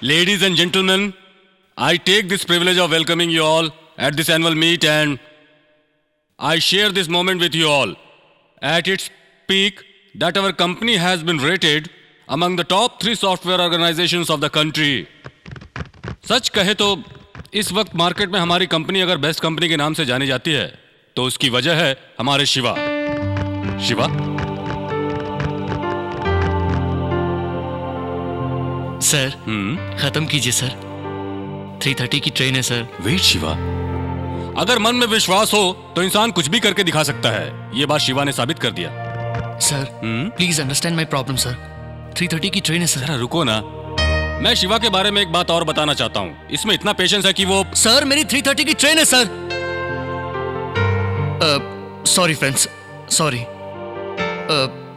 Ladies and gentlemen, I take this privilege of welcoming you all at this annual meet, and I share this moment with you all. At its peak, that our company has been rated among the top 3 software organizations of the country. सच कहे तो इस वक्त market में हमारी company अगर best company के नाम से जानी जाती है तो उसकी वजह है हमारे शिवा। शिवा? सर खत्म कीजिए सर, 3:30 की ट्रेन है सर। वेट शिवा, अगर मन में विश्वास हो तो इंसान कुछ भी करके दिखा सकता है। ये बात शिवा ने साबित कर दिया। Sir please understand my problem sir, 3:30 की ट्रेन है सर। जरा रुको ना, मैं शिवा के बारे में एक बात और बताना चाहता हूँ। इसमें इतना पेशेंस है कि वो सर मेरी 3:30 की ट्रेन है सर। Sorry friends, sorry.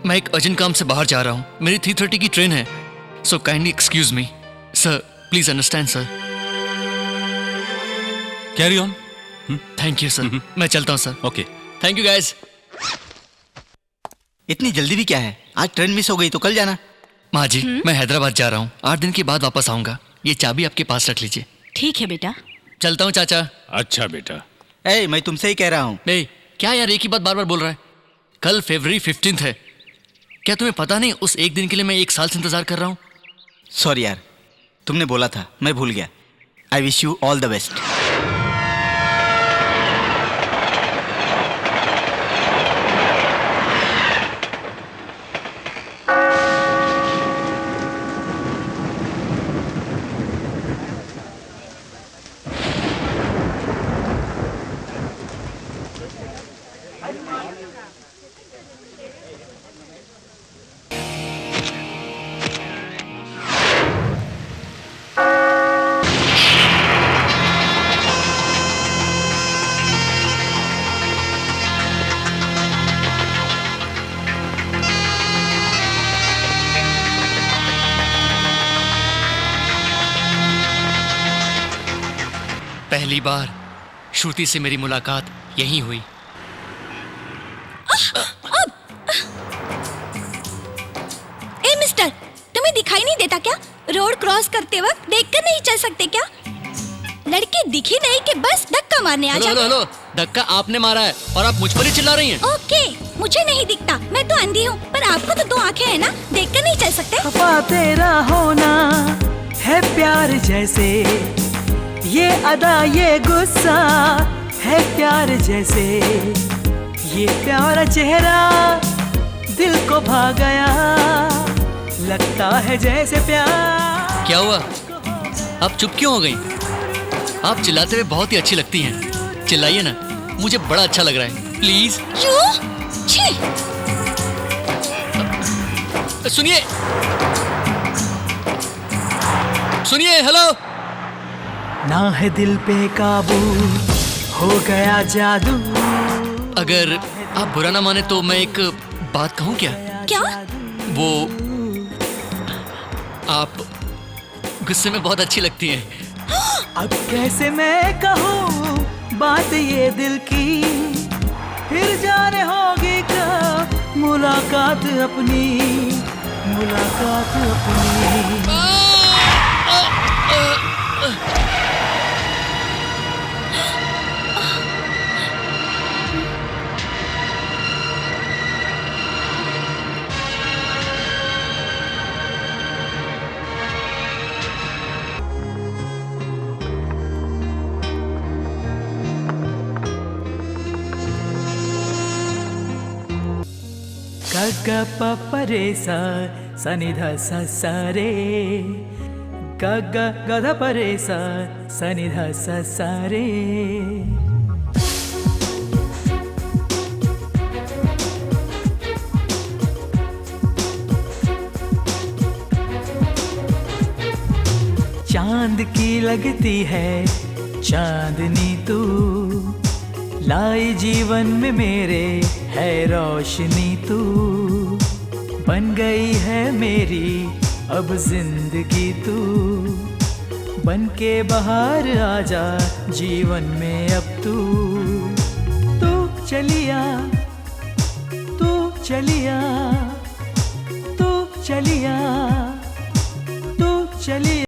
मैं एक अर्जेंट काम से बाहर जा रहा हूँ, मेरी 3:30 की ट्रेन है, so kindly excuse me sir, please understand sir. Carry on. Thank you sir, मैं चलता हूँ sir. Okay, thank you guys. इतनी जल्दी भी क्या है? आज ट्रेन मिस हो गई तो कल जाना। माँ जी मैं हैदराबाद जा रहा हूँ, 8 दिन के बाद वापस आऊंगा। ये चाबी आपके पास रख लीजिए। ठीक है बेटा। चलता हूँ चाचा। अच्छा बेटा। ए, मैं तुमसे ही कह रहा हूँ। क्या यार एक ही बात बार बार बोल रहा है? कल फरवरी 15 है, क्या तुम्हें पता नहीं उस एक दिन के लिए मैं 1 साल से इंतजार कर रहा हूँ? सॉरी यार, तुमने बोला था, मैं भूल गया। I wish you all the best. पहली बार श्रुति से मेरी मुलाकात यहीं हुई। ए मिस्टर, तुम्हें दिखाई नहीं देता क्या? रोड क्रॉस करते वक्त देखकर नहीं चल सकते क्या? लड़के दिखी नहीं कि बस धक्का मारने आ जाते। हेलो, धक्का आपने मारा है और आप मुझ पर ही चिल्ला रही हैं। ओके, मुझे नहीं दिखता, मैं तो अंधी हूँ, पर आपको तो 2 आंखें हैं ना, देखकर नहीं चल सकते? खफा तेरा होना है प्यार जैसे, ये अदा ये गुस्सा है प्यार जैसे, ये प्यारा चेहरा दिल को भा गया, लगता है जैसे प्यार। क्या हुआ, आप चुप क्यों हो गई? आप चिल्लाते हुए बहुत ही अच्छी लगती हैं, चिल्लाइए ना, मुझे बड़ा अच्छा लग रहा है, प्लीज। छी! सुनिए सुनिए, हेलो। ना है दिल पे काबू, हो गया जादू। अगर आप बुरा ना माने तो मैं एक बात कहूँ क्या? क्या? वो आप गुस्से में बहुत अच्छी लगती हैं। अब कैसे मैं कहूँ बात ये दिल की, फिर जाने होगी कब मुलाकात अपनी, मुलाकात अपनी। ग प प रे सा सा नि ध सा सा रे, ग ग ग ध प रे सा सा नि ध सा सा रे। चांद की लगती है चांदनी तू, लाई जीवन में मेरे है रोशनी तू, बन गई है मेरी अब जिंदगी तू, बन के बाहर आजा जीवन में अब तू। तू चलिया, तू चलिया, तू चलिया, तू चलिया।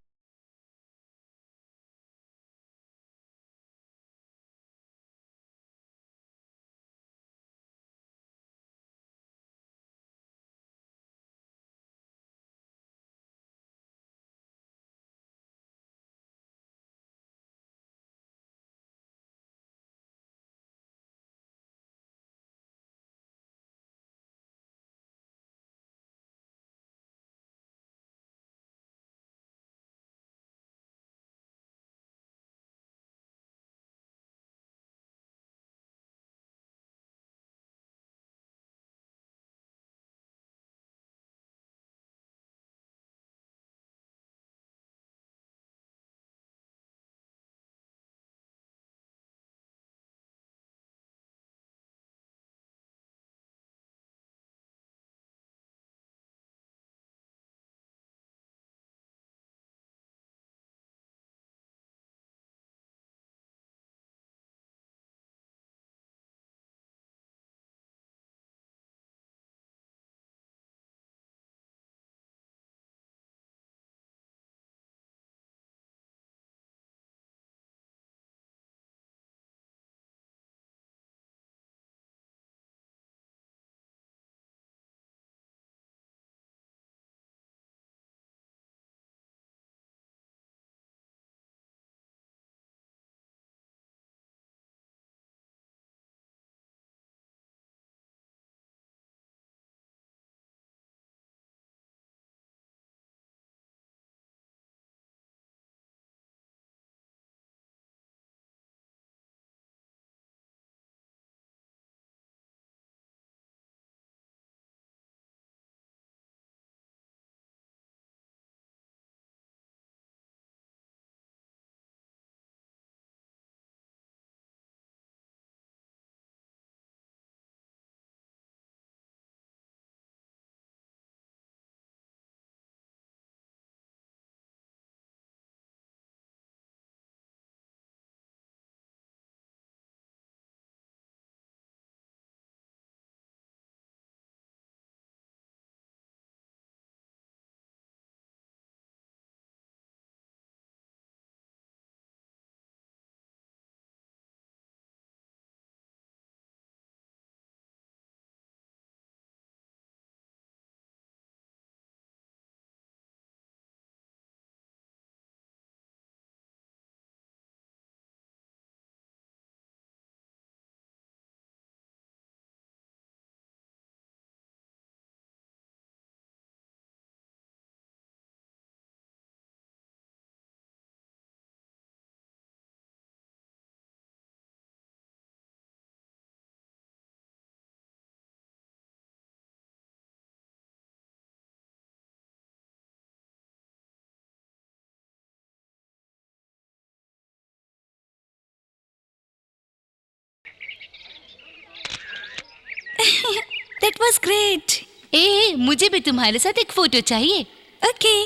Was great. ए, मुझे भी तुम्हारे साथ एक फोटो चाहिए। Okay,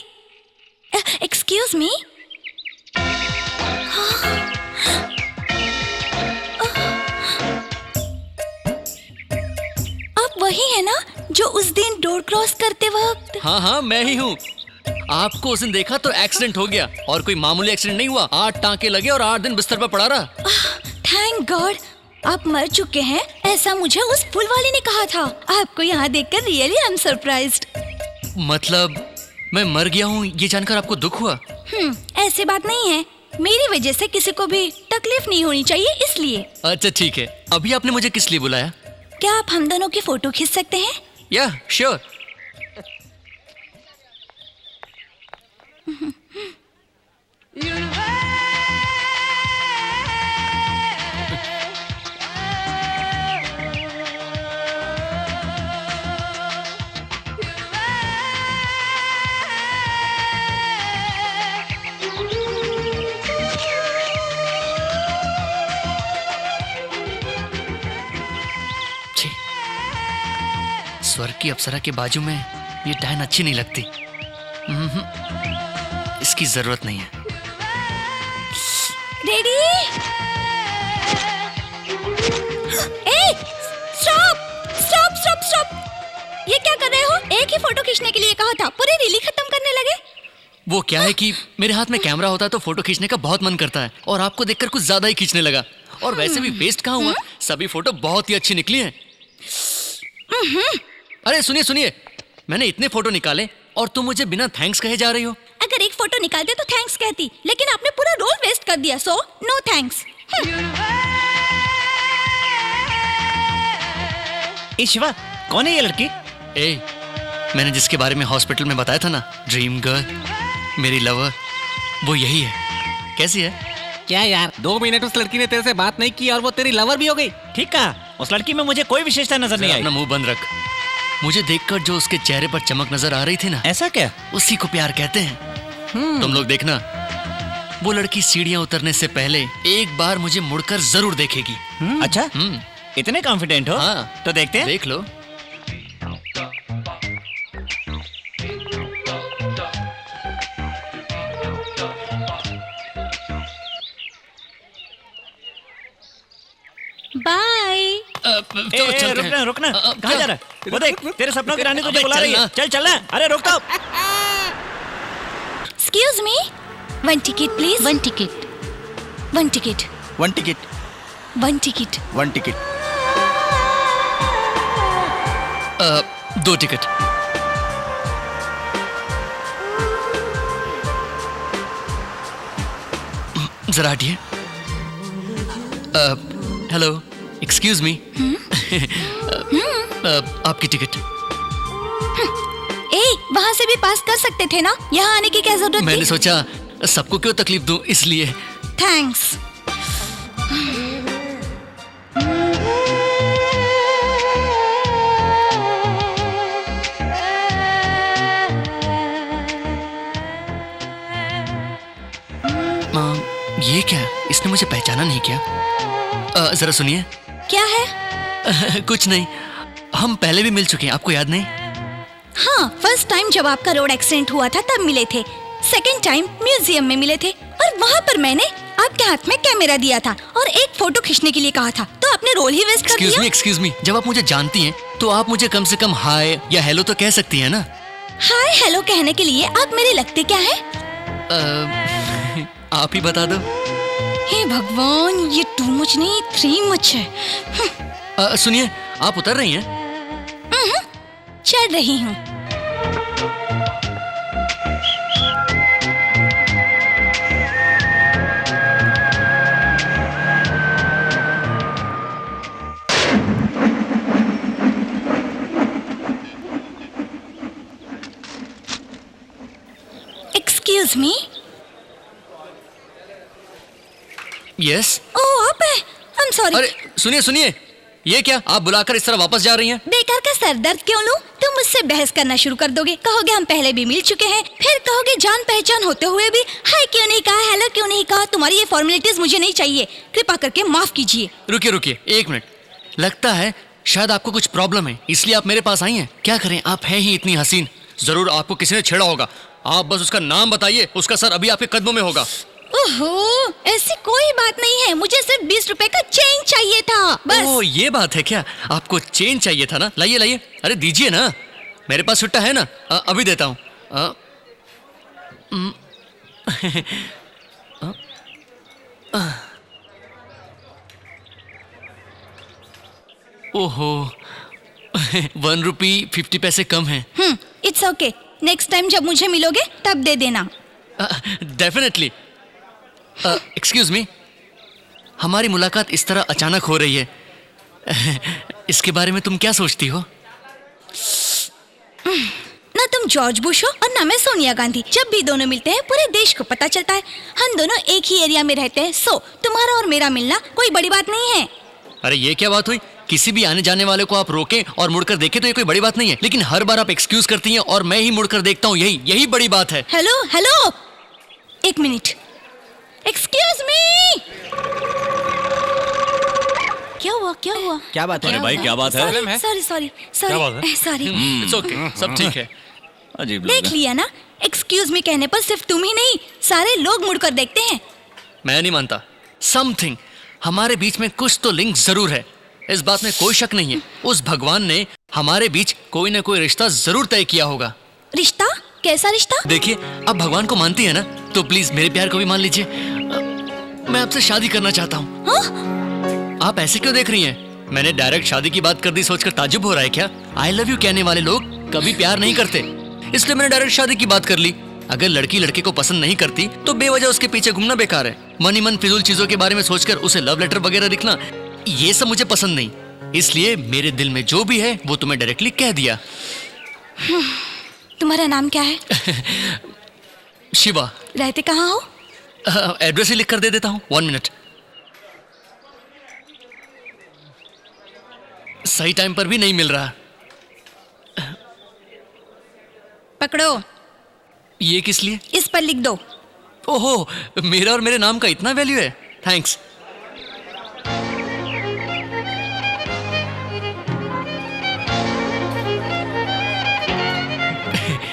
excuse me. आप वही है ना जो उस दिन डोर क्रॉस करते वक्त? हाँ हाँ, मैं ही हूँ। आपको उस दिन देखा तो एक्सीडेंट हो गया, और कोई मामूली एक्सीडेंट नहीं हुआ। 8 टांके लगे और 8 दिन बिस्तर पर पड़ा रहा। थैंक गॉड, आप मर चुके हैं ऐसा मुझे उस फूल वाले ने कहा था। आपको यहाँ देखकर रियली आई एम सरप्राइज्ड। मतलब मैं मर गया हूँ ये जानकर आपको दुख हुआ? ऐसी बात नहीं है, मेरी वजह से किसी को भी तकलीफ नहीं होनी चाहिए इसलिए। अच्छा ठीक है, अभी आपने मुझे किस लिए बुलाया? क्या आप हम दोनों की फोटो खींच सकते हैं? या श्योर। स्वर्ग की अप्सरा के बाजू में ये डायन अच्छी नहीं लगती। इसकी जरूरत नहीं है। रेडी? ए, स्टॉप स्टॉप स्टॉप स्टॉप! ये क्या कर रहे हो? एक ही फोटो खींचने के लिए कहा था, पूरी रील खत्म करने लगे। वो क्या है कि मेरे हाथ में कैमरा होता है तो फोटो खींचने का बहुत मन करता है, और आपको देखकर कुछ ज्यादा ही खींचने लगा। और वैसे भी वेस्ट कहाँ हुआ, सभी फोटो बहुत ही अच्छी निकली हैं। अरे सुनिए सुनिए, मैंने इतने फोटो निकाले और तुम मुझे बिना थैंक्स कहे जा रही हो। अगर एक फोटो निकालते तो थैंक्स कहती, लेकिन आपने पूरा रोल वेस्ट कर दिया, सो नो थैंक्स। ए शिवा, कौन है ये लड़की? ए, मैंने जिसके बारे में हॉस्पिटल में बताया था ना, ड्रीम गर्ल, मेरी लवर, वो यही है। कैसी है? क्या यार, 2 मिनट उस लड़की ने तेरे से बात नहीं की और वो तेरी लवर भी हो गई? ठीक कहा, उस लड़की में मुझे कोई विशेषता नजर नहीं आई। अपना मुंह बंद रख। मुझे देखकर जो उसके चेहरे पर चमक नजर आ रही थी ना, ऐसा क्या? उसी को प्यार कहते हैं। तुम लोग देखना, वो लड़की सीढ़ियां उतरने से पहले एक बार मुझे मुड़कर जरूर देखेगी। अच्छा, इतने कॉन्फिडेंट हो? हाँ, तो देखते हैं। देख लो। बाय। रुकना रुकना, कहाँ जा रहा है? वो देख, तेरे सपनों की रानी तुझे बुला रही है। चल चलना। अरे रुक तो। Excuse me, 1 ticket please. 1 ticket. 1 ticket. 1 ticket. 1 ticket. 1 ticket. 2 ticket. जरा हटिए। Hello, excuse me. आपकी टिकट। ए, वहाँ से भी पास कर सकते थे ना, यहाँ आने की क्या जरूरत मैंने थी? सोचा सबको क्यों तकलीफ दूं, इसलिए। थैंक्स। ये क्या? इसने मुझे पहचाना नहीं क्या? जरा सुनिए। क्या है? कुछ नहीं, हम पहले भी मिल चुके हैं, आपको याद नहीं? हाँ, फर्स्ट टाइम जब आपका रोड एक्सीडेंट हुआ था तब मिले थे, सेकंड टाइम म्यूजियम में मिले थे, और वहाँ पर मैंने आपके हाथ में कैमरा दिया था और एक फोटो खींचने के लिए कहा था, तो आपने रोल ही वेस्ट कर दिया। एक्सक्यूज मी, जब आप मुझे जानती हैं तो आप मुझे कम से कम हाय या हेलो तो कह सकती हैं ना? हाय हेलो कहने के लिए आप मेरे लगते क्या है? आप ही बता दो। हे भगवान, ये 2 मच नहीं 3 मच है। सुनिए, आप उतर रही हैं? चढ़ रही हूँ। Excuse me. यस। ओह, आप है? I am sorry. अरे सुनिए सुनिए, ये क्या, आप बुलाकर इस तरह वापस जा रही हैं? बेकार का सर दर्द क्यों लूं? तुम मुझसे बहस करना शुरू कर दोगे, कहोगे हम पहले भी मिल चुके हैं, फिर कहोगे जान पहचान होते हुए भी हाय क्यों नहीं कहा, हेलो क्यों नहीं कहा। तुम्हारी ये फॉर्मेलिटीज मुझे नहीं चाहिए, कृपा करके माफ कीजिए। रुकिए रुकिए, 1 मिनट। लगता है शायद आपको कुछ प्रॉब्लम है, इसलिए आप मेरे पास आई हैं। क्या करें, आप हैं ही इतनी हसीन। जरूर आपको किसी ने छेड़ा होगा। आप बस उसका नाम बताइए, उसका सर अभी आपके कदमों में होगा। ओहो, ऐसी कोई बात नहीं है, मुझे सिर्फ 20 रुपए का चेंज चाहिए था बस। ओह, ये बात है क्या? आपको चेंज चाहिए था ना? लाइए लाइए, अरे दीजिए ना, मेरे पास छुट्टा है ना, अभी देता हूँ। ओहो, 1 रुपी 50 पैसे कम है। इट्स ओके, नेक्स्ट टाइम जब मुझे मिलोगे तब दे देना। डेफिनेटली। एक्सक्यूज मी, हमारी मुलाकात इस तरह अचानक हो रही है, इसके बारे में तुम क्या सोचती हो? ना तुम जॉर्ज बुश हो और ना मैं सोनिया गांधी। जब भी दोनों मिलते हैं पूरे देश को पता चलता है। हम दोनों एक ही एरिया में रहते हैं, सो तुम्हारा और मेरा मिलना कोई बड़ी बात नहीं है। अरे ये क्या बात हुई? किसी भी आने जाने वाले को आप रोकें और मुड़कर देखें तो ये कोई बड़ी बात नहीं है, लेकिन हर बार आप एक्सक्यूज करती हैं और मैं ही मुड़कर देखता हूँ, यही बड़ी बात है। हेलो हेलो, एक मिनट, एक्सक्यूज मी। क्या हुआ क्या हुआ? क्या बात है? अरे भाई क्या बात है? सॉरी सॉरी क्या बात है? Sorry sorry. इट्स ओके, सब ठीक है। अजीब लोग देख हैं। लिया ना, एक्सक्यूज मी कहने पर सिर्फ तुम ही नहीं सारे लोग मुड़कर देखते हैं। मैं नहीं मानता। समथिंग, हमारे बीच में कुछ तो लिंक जरूर है, इस बात में कोई शक नहीं है। उस भगवान ने हमारे बीच कोई ना कोई रिश्ता जरूर तय किया होगा। रिश्ता? कैसा रिश्ता? देखिए, आप भगवान को मानती है ना, तो प्लीज मेरे प्यार को भी मान लीजिए। मैं आपसे शादी करना चाहता हूँ। हाँ? आप ऐसे क्यों देख रही हैं? मैंने डायरेक्ट शादी की बात कर दी सोचकर ताज्जुब हो रहा है क्या? आई लव यू कहने वाले लोग कभी प्यार नहीं करते, इसलिए मैंने डायरेक्ट शादी की बात कर ली। अगर लड़की लड़के को पसंद नहीं करती तो बेवजह उसके पीछे घूमना बेकार है। मन ही मन फिजूल चीजों के बारे में सोचकर उसे लव लेटर वगैरह लिखना, ये सब मुझे पसंद नहीं। इसलिए मेरे दिल में जो भी है वो तुम्हें डायरेक्टली कह दिया। तुम्हारा नाम क्या है? शिवा। रहते कहाँ हो? एड्रेस ही लिख कर दे देता हूँ, 1 मिनट। सही टाइम पर भी नहीं मिल रहा। पकड़ो, ये किस लिए? इस पर लिख दो। ओहो, मेरा और मेरे नाम का इतना वैल्यू है। थैंक्स।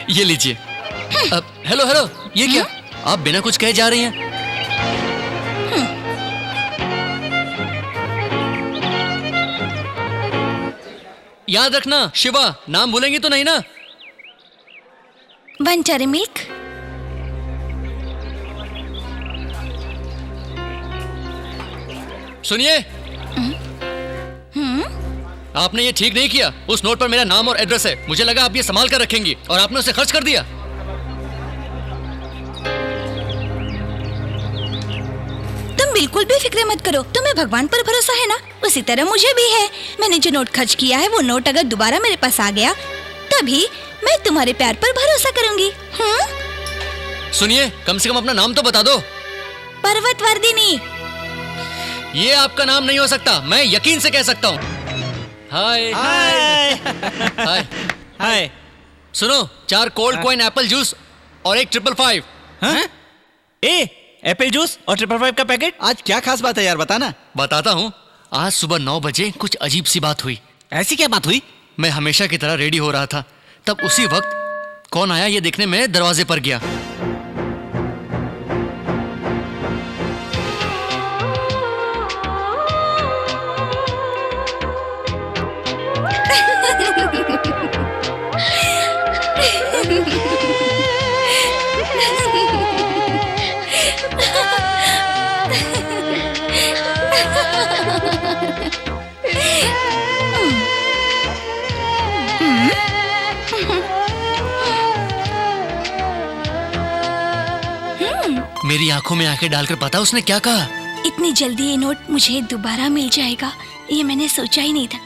ये लीजिए। हेलो हेलो, ये क्या? आप बिना कुछ कहे जा रही हैं? याद रखना शिवा, नाम भूलेंगी तो नहीं ना? Buncher milk. सुनिए, आपने ये ठीक नहीं किया। उस नोट पर मेरा नाम और एड्रेस है। मुझे लगा आप ये संभाल कर रखेंगी और आपने उसे खर्च कर दिया। तुम बिल्कुल भी फिक्र मत करो, तुम्हें भगवान पर भरोसा है ना, उसी तरह मुझे भी है। मैंने जो नोट खर्च किया है वो नोट अगर दोबारा मेरे पास आ गया तभी मैं तुम्हारे प्यार पर भरोसा करूंगी। सुनिए, कम से कम अपना नाम तो बता दो। पर्वतवर्धिनी। ये आपका नाम नहीं हो सकता, मैं यकीन से कह सकता हूँ। हाय हाय हाय। हाय। सुनो, 4 कोल्ड कॉइन एप्पल जूस और एक 555। हाँ? ए, एप्पल जूस और 555 का पैकेट। आज क्या खास बात है यार, बताना। बताता हूँ। आज सुबह 9 बजे कुछ अजीब सी बात हुई। ऐसी क्या बात हुई? मैं हमेशा की तरह रेडी हो रहा था, तब उसी वक्त कौन आया ये देखने मैं दरवाजे पर गया। मेरी आंखों में आंखें डालकर पता उसने क्या कहा? इतनी जल्दी ये नोट मुझे दोबारा मिल जाएगा ये मैंने सोचा ही नहीं था।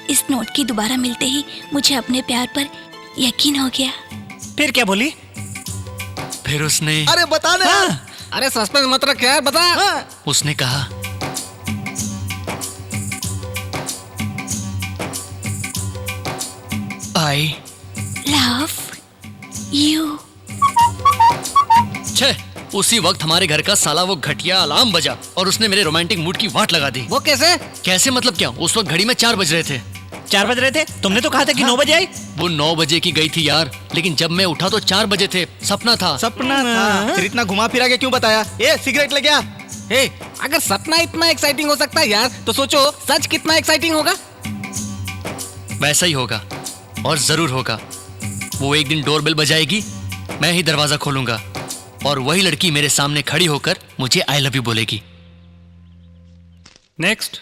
इस नोट की दोबारा मिलते ही मुझे अपने प्यार पर यकीन हो गया। फिर क्या बोली? फिर उसने अरे बता ना। अरे सस्पेंस मत रख यार, बता। उसने कहा, आई लव यू। छे, उसी वक्त हमारे घर का साला वो घटिया अलार्म बजा और उसने मेरे रोमांटिक मूड की वाट लगा दी। वो कैसे? कैसे मतलब क्या? उस वक्त घड़ी में 4 बज रहे थे। 4 बज रहे थे, तुमने तो कहा था कि 9 बजे आई। वो 9 बजे की गई थी यार, लेकिन जब मैं उठा तो 4 बजे थे। सपना था। सपना था, फिर इतना घुमा फिरा के क्यों बताया? ए सिगरेट ले गया? ए, अगर सपना इतना एक्साइटिंग हो सकता है यार, तो सोचो सच कितना एक्साइटिंग होगा। वैसा ही होगा, और जरूर होगा। वो एक दिन डोरबेल बजाएगी, मैं ही दरवाजा खोलूंगा, और वही लड़की मेरे सामने खड़ी होकर मुझे आई लव यू बोलेगी। नेक्स्ट।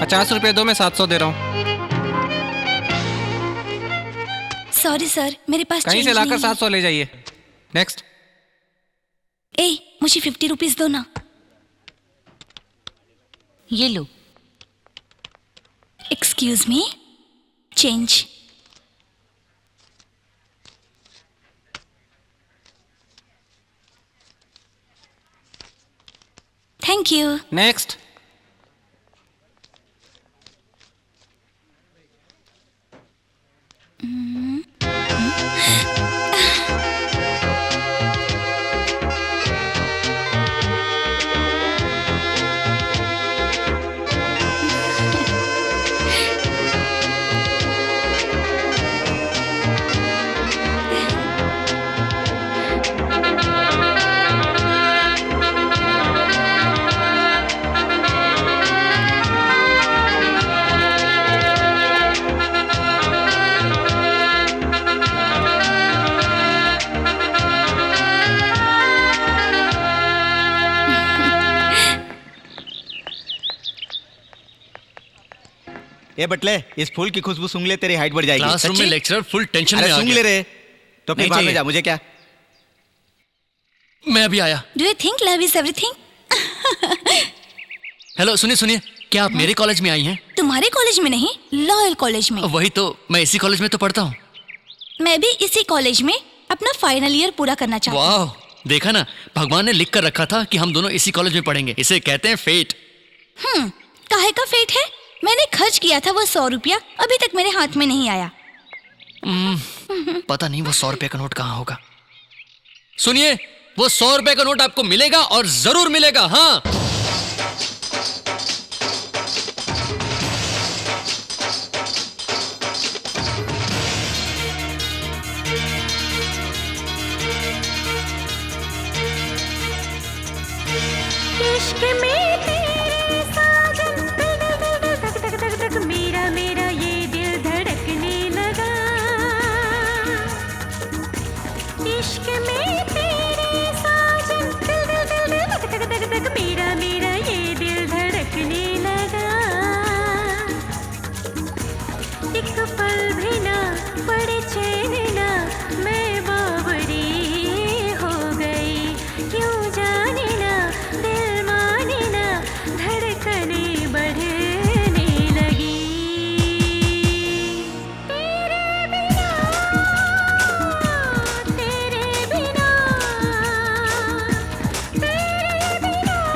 ₹50 दो, मैं 700 दे रहा हूँ। सॉरी सर, मेरे पास कहीं change से लाकर नहीं है। 700 ले जाइए। नेक्स्ट। ए, मुझे 50 रुपीज दो ना। ये लो। Excuse me, change. Thank you. Next. ए बटले, इस फूल की खुशबू सूंघ ले, तेरी हाइट बढ़ जाएगी। क्लासरूम में सच्ची? लेक्चरर फुल टेंशन अरे में आ सूंघ ले गया। रे, तो फिर नहीं बाद में चाहिए। जा, मुझे क्या। मैं अभी आया। Do you think love is everything? Hello, सुनिए सुनिए, क्या आप मेरे कॉलेज में आई हैं? तुम्हारे कॉलेज में नहीं, लॉयल कॉलेज में। वही तो, मैं इसी कॉलेज में तो पढ़ता हूँ। मैं भी इसी कॉलेज में अपना फाइनल ईयर पूरा करना चाहती हूँ। वाह, देखा ना, भगवान ने लिख कर रखा था कि हम दोनों इसी कॉलेज में पढ़ेंगे। इसे कहते हैं फेट। काहे का फेट है? मैंने खर्च किया था वो 100 रुपया, अभी तक मेरे हाथ में नहीं आया। पता नहीं वो 100 रुपए का नोट कहाँ होगा। सुनिए, वो 100 रुपए का नोट आपको मिलेगा, और जरूर मिलेगा। हाँ, इश्क में तेरे साजन धक धक धक धक मेरा मेरा ये दिल धड़कने लगा। इश्क में तेरे साजन धक धक धक धक मेरा मेरा ये दिल धड़कने लगा। एक पल भी ना पड़े चैन ना, मैं बावरी हो गई। क्यों जाने ना, दिल माने ना, धड़कने बढ़ने लगी। तेरे बिना, तेरे बिना, तेरे बिना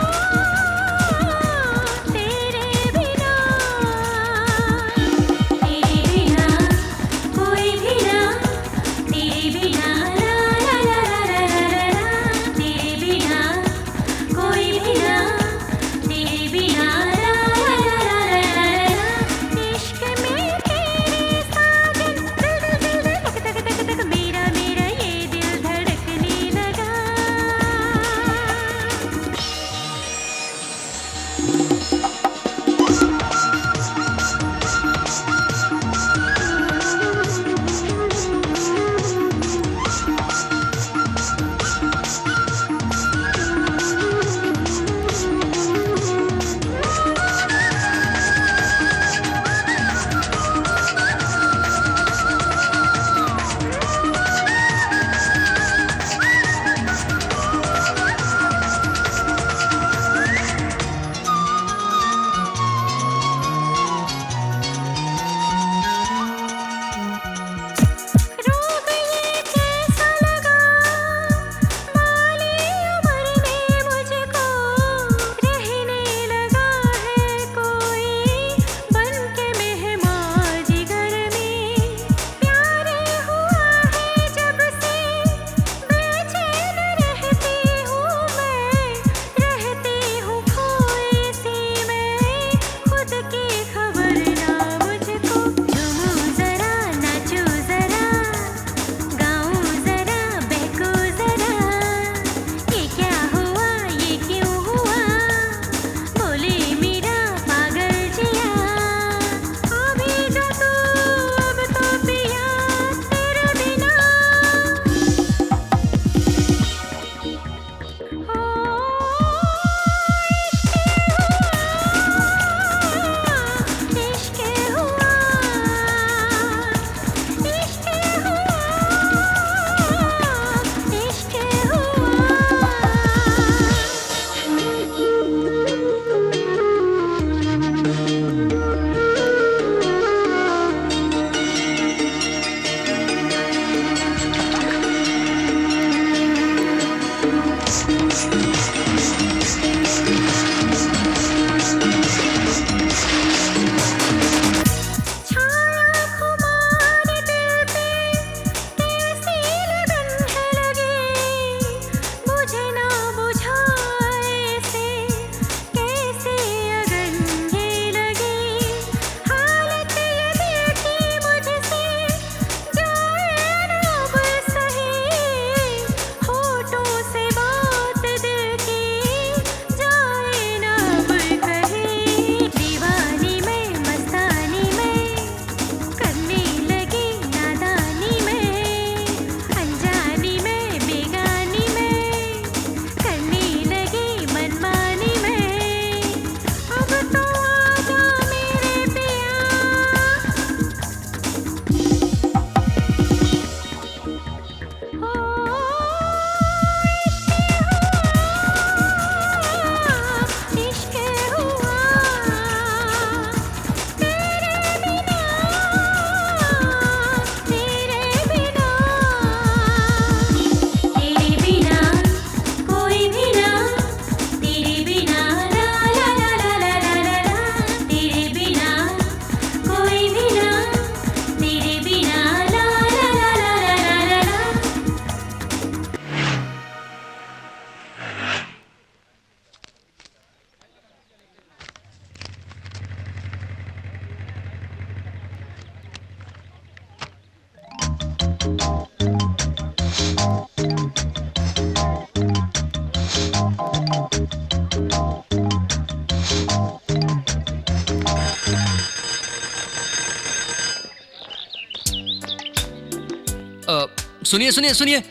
सुनिए सुनिए सुनिए,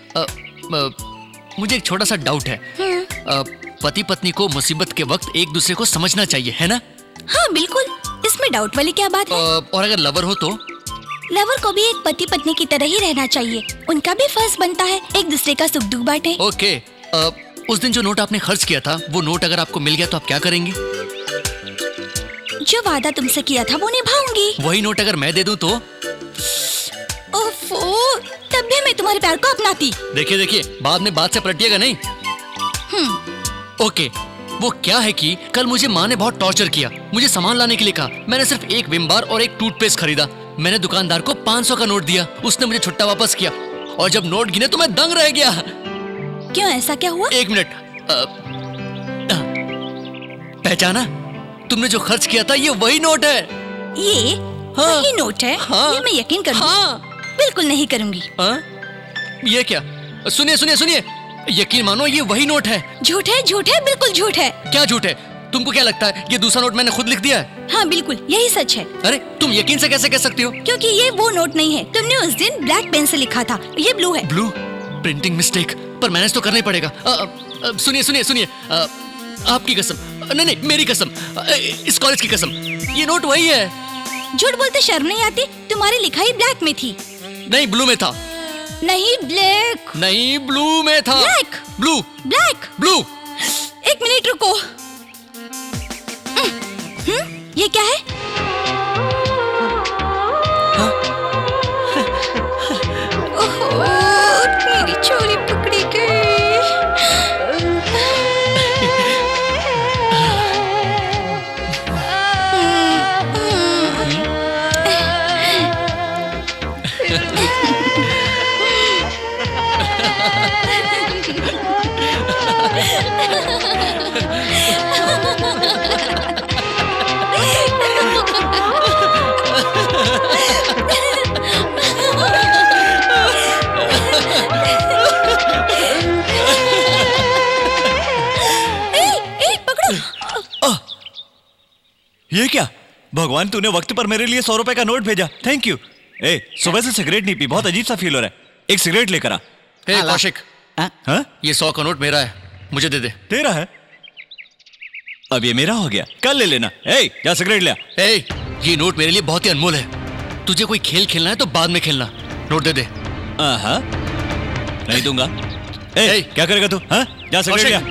मुझे एक छोटा सा डाउट है। पति पत्नी को मुसीबत के वक्त एक दूसरे को समझना चाहिए, है ना? हाँ बिल्कुल, इसमें डाउट वाली क्या बात है? और अगर लवर हो तो? लवर को भी एक पति पत्नी की तरह ही रहना चाहिए। उनका भी फर्ज बनता है एक दूसरे का सुख दुख बांटे। ओके, उस दिन जो नोट आपने खर्च किया था, वो नोट अगर आपको मिल गया तो आप क्या करेंगी? जो वादा तुमसे किया था वो निभाऊंगी। वही नोट अगर मैं दे दूं तो? ओफो, तब भी मैं तुम्हारे प्यार को अपनाती। देखिए देखिए, बाद में बात से पलटिएगा नहीं। ओके, वो क्या है कि कल मुझे माँ ने बहुत टॉर्चर किया। मुझे सामान लाने के लिए कहा। मैंने सिर्फ एक विम बार और एक टूथपेस्ट खरीदा। मैंने दुकानदार को 500 का नोट दिया। उसने मुझे छुट्टा वापस किया और जब नोट गिने तो मैं दंग रह गया। क्यों, ऐसा क्या हुआ? एक मिनट, पहचाना? तुमने जो खर्च किया था ये वही नोट है। ये वही नोट है? हाँ। ये मैं यकीन करूंगी। हाँ। बिल्कुल नहीं करूंगी। ये क्या? सुनिए सुनिए सुनिए, यकीन मानो ये वही नोट है। झूठ है, झूठ है, बिल्कुल झूठ है। क्या झूठ है? तुमको क्या लगता है ये दूसरा नोट मैंने खुद लिख दिया है? हाँ बिल्कुल, यही सच है। अरे तुम यकीन से कैसे कह सकती हो? क्योंकि ये वो नोट नहीं है। तुमने उस दिन ब्लैक पेन से लिखा था, ये ब्लू है। ब्लू? प्रिंटिंग मिस्टेक, पर मैनेज तो करना ही पड़ेगा। सुनिए सुनिए सुनिए, आपकी कसम, नहीं नहीं मेरी कसम, इस कॉलेज की कसम, ये नोट वही है। झूठ बोलते शर्म नहीं आती? तुम्हारी लिखाई ब्लैक में थी। नहीं, ब्लू में था। नहीं, ब्लैक। नहीं, ब्लू में था। ब्लैक। ब्लू। ब्लैक। ब्लू। एक मिनट रुको। ये क्या है? ओहो, मेरी चोरी पकड़ी गई। ये क्या? भगवान, तूने वक्त पर मेरे लिए 100 रुपए का नोट भेजा, थैंक यू। ए, सुबह से सिगरेट नहीं पी, बहुत अजीब सा फील हो रहा है। एक सिगरेट लेकर आ। हे कौशिक, हाँ? ये 100 का नोट मेरा है, मुझे दे दे। तेरा है? अब ये मेरा हो गया, कल ले लेना। ए, जा सिगरेट ले आ। ए, ये नोट मेरे लिए बहुत ही अनमोल है। तुझे कोई खेल खेलना है तो बाद में खेलना। नोट दे दे। हाँ, नहीं दूंगा। ए, क्या करेगा तू? हाँ, जा सिगरेट ले आ।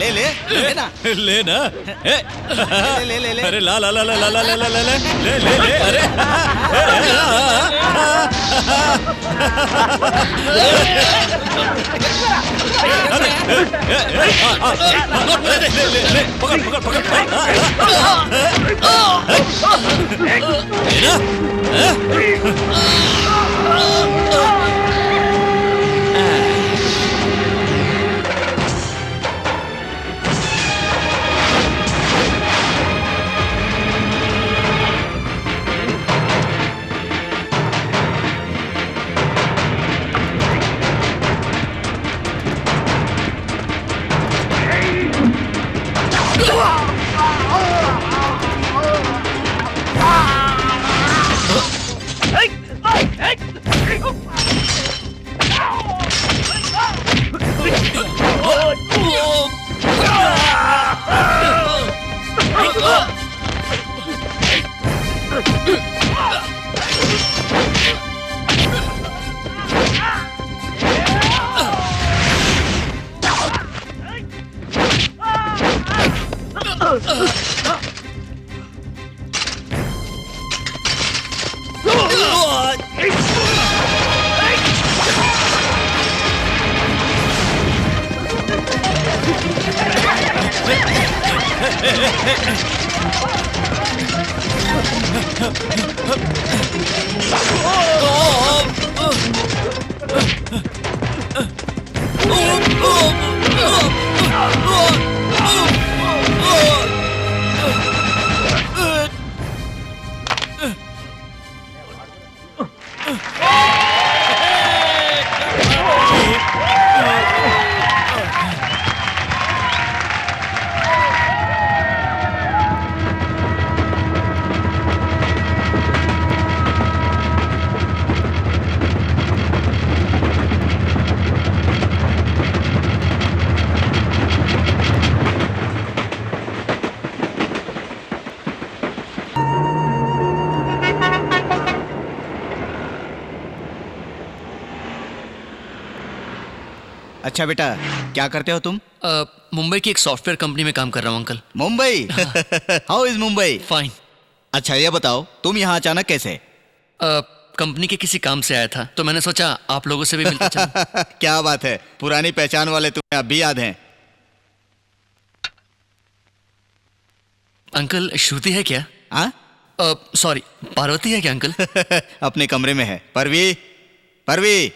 ले ले ले ना ले ना। ए, ले ले ले अरे ला ला ला ला ला ला ला ला ला ले ले ले। अरे पकड़ पकड़ पकड़। अच्छा बेटा, क्या करते हो तुम? मुंबई की एक सॉफ्टवेयर कंपनी में काम कर रहा हूँ uncle. Mumbai? How is Mumbai? Fine. अच्छा ये बताओ, तुम यहाँ अचानक कैसे? कंपनी के किसी काम से आया था तो मैंने सोचा आप लोगों से भी मिलता चलूं। क्या बात है, पुरानी पहचान वाले तुम्हें अब भी याद हैं? अंकल श्रुति है क्या? हाँ? सॉरी, पार्वती है क्या अंकल? अपने कमरे में है। परवी, परवी,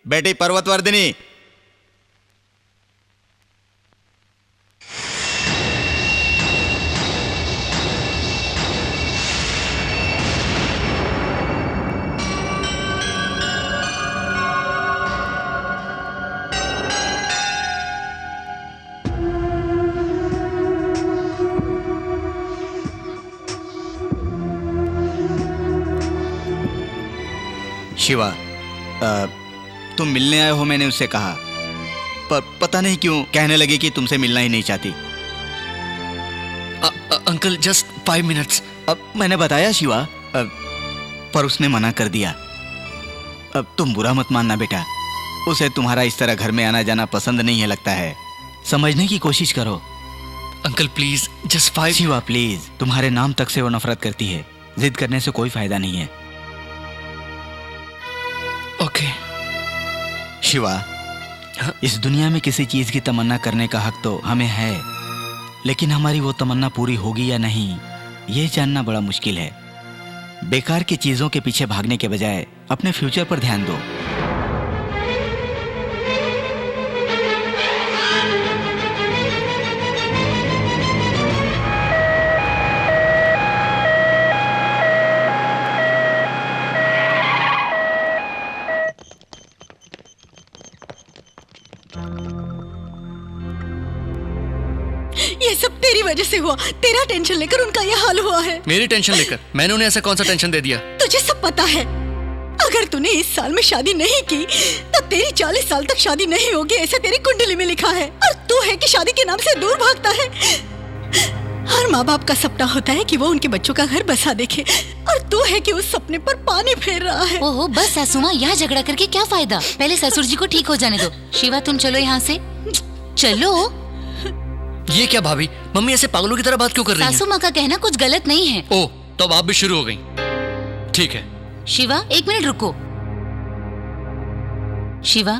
बेटी पर्वतवर्धिनी। शिवा, तुम मिलने आए हो मैंने उससे कहा, पर पता नहीं क्यों कहने लगी कि तुमसे मिलना ही नहीं चाहती। Uncle just 5 minutes. अब मैंने बताया शिवा, पर उसने मना कर दिया। अब तुम बुरा मत मानना बेटा, उसे तुम्हारा इस तरह घर में आना जाना पसंद नहीं है लगता है। समझने की कोशिश करो। Uncle please just 5। Shiva please, तुम्हारे नाम तक से वो नफरत करती है। जिद करने से कोई फायदा नहीं है। ओके शिवा, इस दुनिया में किसी चीज की तमन्ना करने का हक तो हमें है, लेकिन हमारी वो तमन्ना पूरी होगी या नहीं ये जानना बड़ा मुश्किल है। बेकार की चीजों के पीछे भागने के बजाय अपने फ्यूचर पर ध्यान दो। ये सब तेरी वजह से हुआ। तेरा टेंशन लेकर उनका ये हाल हुआ है। मेरी टेंशन लेकर? मैंने उन्हें ऐसा कौन सा टेंशन दे दिया? तुझे सब पता है। अगर तूने इस साल में शादी नहीं की तो तेरी 40 साल तक शादी नहीं होगी, ऐसा तेरी कुंडली में लिखा है। और तू है कि शादी के नाम से दूर भागता है। हर माँ बाप का सपना होता है कि वो उनके बच्चों का घर बसा देखे, और तू है कि उस सपने पर पानी फेर रहा है। ओहो बस सासू माँ, यहाँ झगड़ा करके क्या फायदा? पहले ससुर जी को ठीक हो जाने दो। शिवा तुम चलो यहाँ से, चलो। ये क्या भाभी, मम्मी ऐसे पागलों की तरह बात क्यों कर रही हैं? सासू माँ का कहना कुछ गलत नहीं है। ओह, तो अब आप भी शुरू हो गई। ठीक है। शिवा 1 मिनट रुको। शिवा,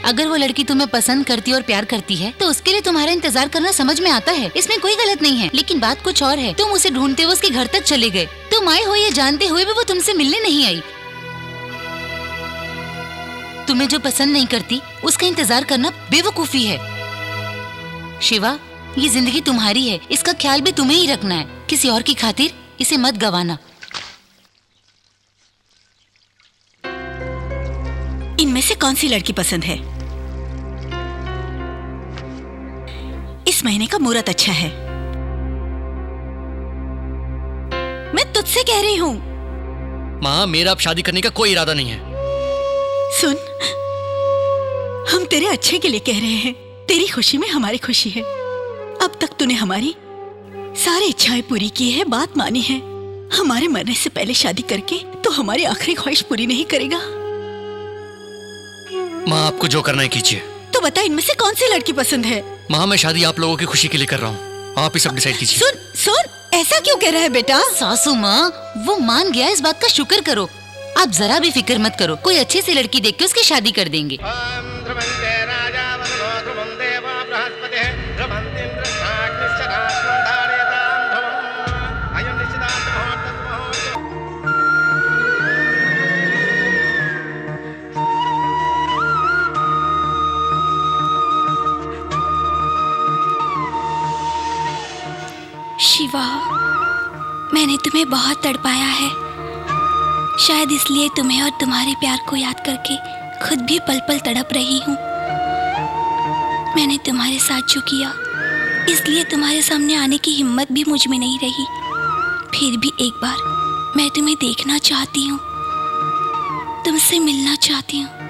अगर वो लड़की तुम्हें पसंद करती और प्यार करती है तो उसके लिए तुम्हारा इंतजार करना समझ में आता है, इसमें कोई गलत नहीं है। लेकिन बात कुछ और है। तुम उसे ढूंढते हुए उसके घर तक चले गए। तुम आए हो ये जानते हुए भी वो तुमसे मिलने नहीं आई। तुम्हें जो पसंद नहीं करती उसका इंतजार करना बेवकूफी है। शिवा, ये जिंदगी तुम्हारी है, इसका ख्याल भी तुम्हें ही रखना है। किसी और की खातिर इसे मत गवाना। इनमें से कौन सी लड़की पसंद है? इस महीने का मुहूर्त अच्छा है। मैं तुझसे कह रही हूँ। माँ, मेरा अब शादी करने का कोई इरादा नहीं है। सुन, हम तेरे अच्छे के लिए कह रहे हैं। तेरी खुशी में हमारी खुशी है। अब तक तूने हमारी सारी इच्छाएं पूरी की है, बात मानी है। हमारे मरने से पहले शादी करके तो हमारी आखिरी ख्वाहिश पूरी नहीं करेगा। माँ, आपको जो करना है कीजिए। तो बता, इनमें से कौन सी लड़की पसंद है? माँ, मैं शादी आप लोगों की खुशी के लिए कर रहा हूँ। आप ही सब डिसाइड कीजिए। सुन सुन, ऐसा क्यों कह रहा है बेटा? सासू माँ, वो मान गया, इस बात का शुक्र करो। आप जरा भी फिक्र मत करो, कोई अच्छी सी लड़की देख के उसकी शादी कर देंगे। शिवा, मैंने तुम्हें बहुत तड़पाया है। शायद इसलिए तुम्हें और तुम्हारे प्यार को याद करके खुद भी पल पल तड़प रही हूँ। मैंने तुम्हारे साथ जो किया, इसलिए तुम्हारे सामने आने की हिम्मत भी मुझ में नहीं रही। फिर भी एक बार मैं तुम्हें देखना चाहती हूँ, तुमसे मिलना चाहती हूँ।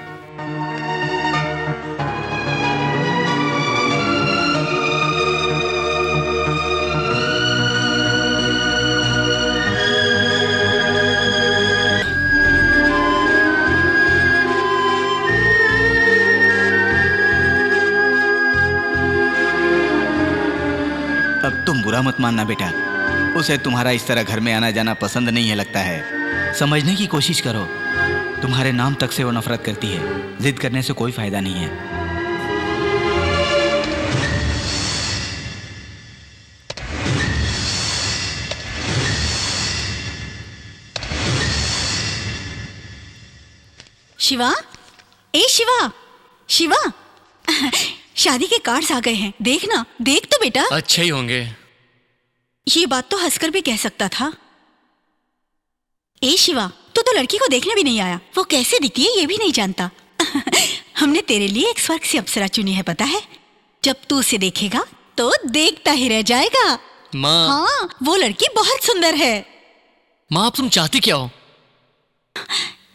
अब तुम बुरा मत मानना बेटा, उसे तुम्हारा इस तरह घर में आना जाना पसंद नहीं है लगता है। समझने की कोशिश करो, तुम्हारे नाम तक से वो नफरत करती है। जिद करने से कोई फायदा नहीं है। शिवा, ए शिवा, शिवा, शादी के कार्ड्स आ गए हैं, देखना, देख तो बेटा। अच्छे ही होंगे। ये बात तो हंसकर भी कह सकता था। ए शिवा, तू तो लड़की को देखने भी नहीं आया, वो कैसे दिखती है ये भी नहीं जानता। हमने तेरे लिए एक स्वर्ग सी अप्सरा चुनी है, पता है? जब तू उसे देखेगा तो देखता ही रह जाएगा। माँ। हाँ, वो लड़की बहुत सुंदर है। माँ, अब तुम चाहती क्या हो?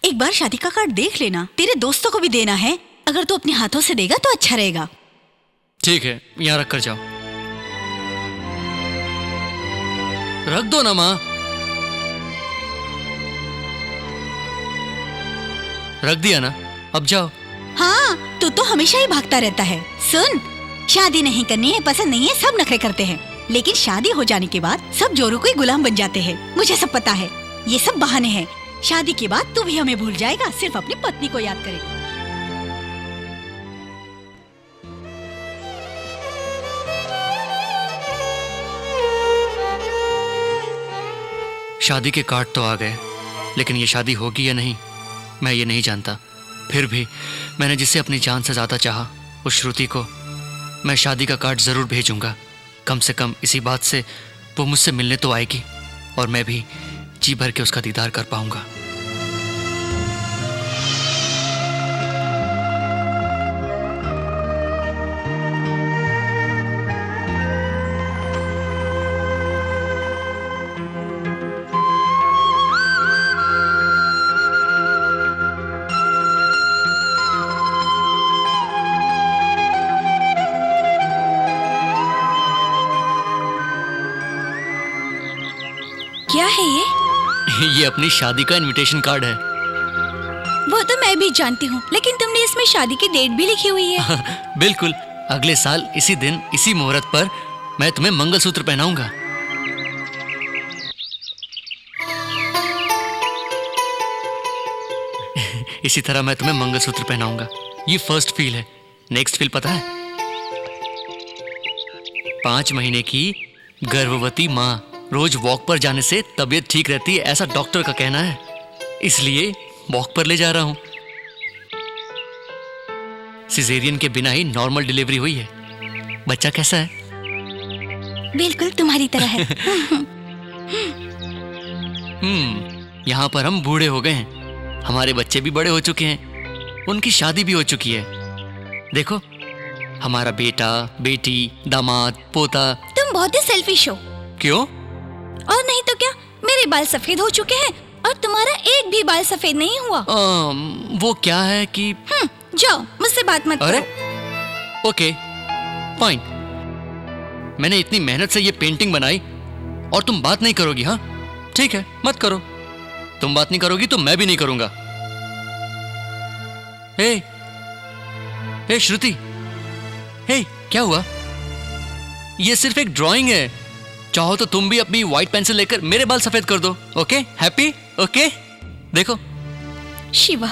एक बार शादी का कार्ड देख लेना, तेरे दोस्तों को भी देना है। अगर तू अपने हाथों से देगा तो अच्छा रहेगा। ठीक है, यहाँ रख कर जाओ। रख दो ना माँ। रख दिया ना, अब जाओ। हाँ, तू तो हमेशा ही भागता रहता है। सुन, शादी नहीं करनी है, पसंद नहीं है, सब नखरे करते हैं, लेकिन शादी हो जाने के बाद सब जोरों को ही गुलाम बन जाते हैं। मुझे सब पता है, ये सब बहाने हैं। शादी के बाद तू भी हमें भूल जाएगा, सिर्फ अपनी पत्नी को याद करेगा। शादी के कार्ड तो आ गए, लेकिन ये शादी होगी या नहीं मैं ये नहीं जानता। फिर भी मैंने जिसे अपनी जान से ज्यादा चाहा, उस श्रुति को मैं शादी का कार्ड जरूर भेजूंगा। कम से कम इसी बात से वो मुझसे मिलने तो आएगी और मैं भी जी भर के उसका दीदार कर पाऊंगा। क्या है ये? ये अपनी शादी का इनविटेशन कार्ड है। वो तो मैं भी जानती हूँ, लेकिन तुमने इसमें शादी की डेट भी लिखी हुई है। बिल्कुल, अगले साल इसी दिन इसी मुहूर्त पर मैं तुम्हें मंगलसूत्र पहनाऊंगा। इसी तरह मैं तुम्हें मंगलसूत्र पहनाऊंगा। ये फर्स्ट फील है, नेक्स्ट फील पता है? 5 महीने की गर्भवती माँ, रोज वॉक पर जाने से तबीयत ठीक रहती है, ऐसा डॉक्टर का कहना है। इसलिए वॉक पर ले जा रहा हूं। सिजेरियन के बिना ही नॉर्मल डिलीवरी हुई है। बच्चा कैसा है? बिल्कुल तुम्हारी तरह है। यहाँ पर हम बूढ़े हो गए हैं, हमारे बच्चे भी बड़े हो चुके हैं, उनकी शादी भी हो चुकी है। देखो, हमारा बेटा, बेटी, दामाद, पोता। तुम बहुत ही सेल्फिश हो। क्यों? और नहीं तो क्या, मेरे बाल सफेद हो चुके हैं और तुम्हारा एक भी बाल सफेद नहीं हुआ। वो क्या है कि जाओ, मुझसे बात मत अरे करो। ओके फाइन, मैंने इतनी मेहनत से ये पेंटिंग बनाई और तुम बात नहीं करोगी? हाँ ठीक है, मत करो। तुम बात नहीं करोगी तो मैं भी नहीं करूंगा। हे श्रुति, हे क्या हुआ? ये सिर्फ एक ड्राइंग है, चाहो तो तुम भी अपनी व्हाइट पेंसिल लेकर मेरे बाल सफेद कर दो। ओके? हैप्पी? ओके? देखो शिवा,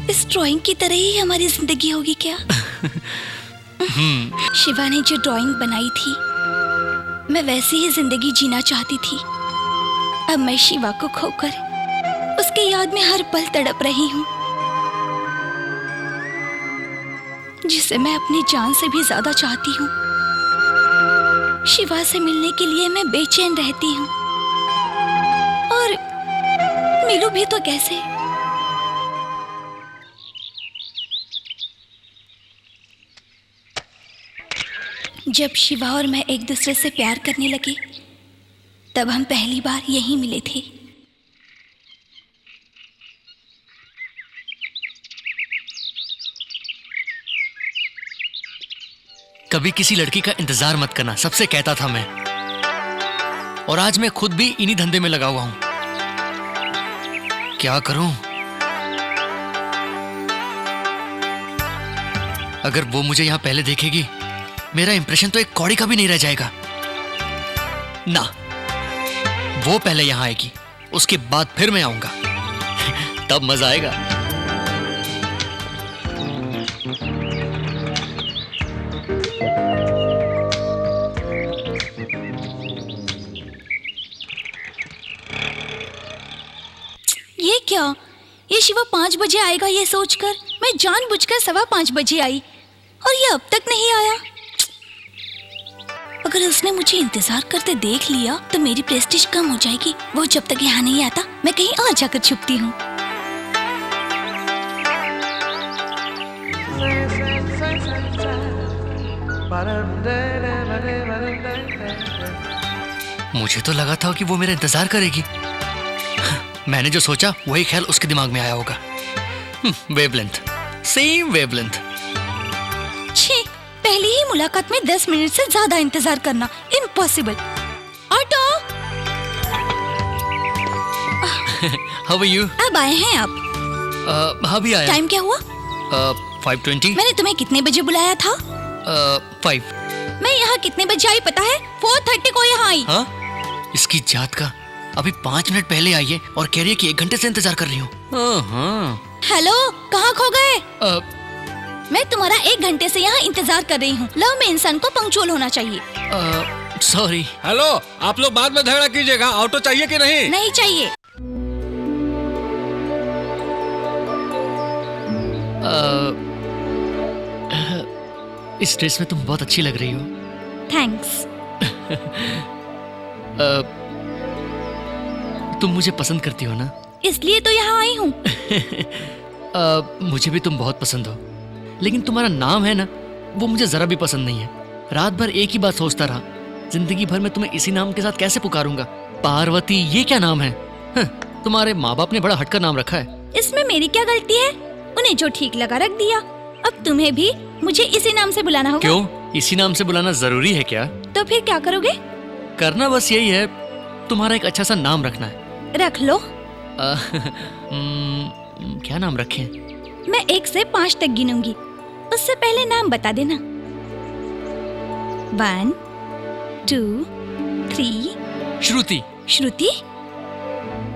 इस ड्राइंग की तरह ही हमारी जिंदगी होगी क्या? शिवा ने जो ड्राइंग बनाई थी, मैं वैसी ही जिंदगी जीना चाहती थी। अब मैं शिवा को खोकर उसकी याद में हर पल तड़प रही हूँ, जिसे मैं अपनी जान से भी ज्यादा चाहती हूँ। शिवा से मिलने के लिए मैं बेचैन रहती हूँ, और मिलूं भी तो कैसे? जब शिवा और मैं एक दूसरे से प्यार करने लगे, तब हम पहली बार यहीं मिले थे। कभी किसी लड़की का इंतजार मत करना, सबसे कहता था मैं, और आज मैं खुद भी इन्हीं धंधे में लगा हुआ हूं। क्या करूं? अगर वो मुझे यहां पहले देखेगी, मेरा इंप्रेशन तो एक कौड़ी का भी नहीं रह जाएगा ना। वो पहले यहां आएगी, उसके बाद फिर मैं आऊंगा। तब मजा आएगा। ये क्या? ये शिवा 5 बजे आएगा ये सोचकर मैं जानबूझकर 5:15 बजे आई, और ये अब तक नहीं आया। अगर उसने मुझे इंतजार करते देख लिया तो मेरी प्रेस्टीज कम हो जाएगी। वो जब तक यहाँ नहीं आता, मैं कहीं और जाकर छुपती हूँ। मुझे तो लगा था कि वो मेरा इंतजार करेगी। मैंने जो सोचा वही ख्याल उसके दिमाग में आया होगा। Wavelength, same wavelength. छी, पहली ही मुलाकात में 10 मिनट से ज्यादा इंतजार करना impossible. Auto, how are you? अब आए हैं आप? हाँ भी आया। टाइम क्या हुआ? 5:20। मैंने तुम्हें कितने बजे बुलाया था? 5। मैं यहाँ कितने बजे आई पता है? 4:30 को यहाँ आई। हाँ? इसकी जात का, अभी 5 मिनट पहले आई है और कह रही है कि 1 घंटे से इंतजार कर रही हूँ। हेलो, कहाँ खो गए? मैं तुम्हारा 1 घंटे से यहाँ इंतजार कर रही हूँ। लव में इंसान को पंक्चुअल होना चाहिए। सॉरी। हेलो, आप लोग बाद में झगड़ा कीजिएगा। ऑटो चाहिए कि नहीं? नहीं चाहिए। इस ड्रेस में तुम बहुत अच्छी लग रही हो। थैंक्स। तुम मुझे पसंद करती हो ना? इसलिए तो यहाँ आई हूँ। मुझे भी तुम बहुत पसंद हो, लेकिन तुम्हारा नाम है ना, वो मुझे जरा भी पसंद नहीं है। रात भर एक ही बात सोचता रहा, जिंदगी भर मैं तुम्हें इसी नाम के साथ कैसे पुकारूंगा? पार्वती, ये क्या नाम है? तुम्हारे माँ बाप ने बड़ा हटकर नाम रखा है। इसमें मेरी क्या गलती है? उन्हें जो ठीक लगा रख दिया। अब तुम्हें भी मुझे इसी नाम से बुलाना होगा। क्यों? इसी नाम से बुलाना जरूरी है क्या? तो फिर क्या करोगे? करना बस यही है, तुम्हारा एक अच्छा सा नाम रखना है। रख लो। क्या नाम रखें? मैं 1 से 5 तक गिनूंगी, उससे पहले नाम बता देना। 1, 2, 3। श्रुति। श्रुति?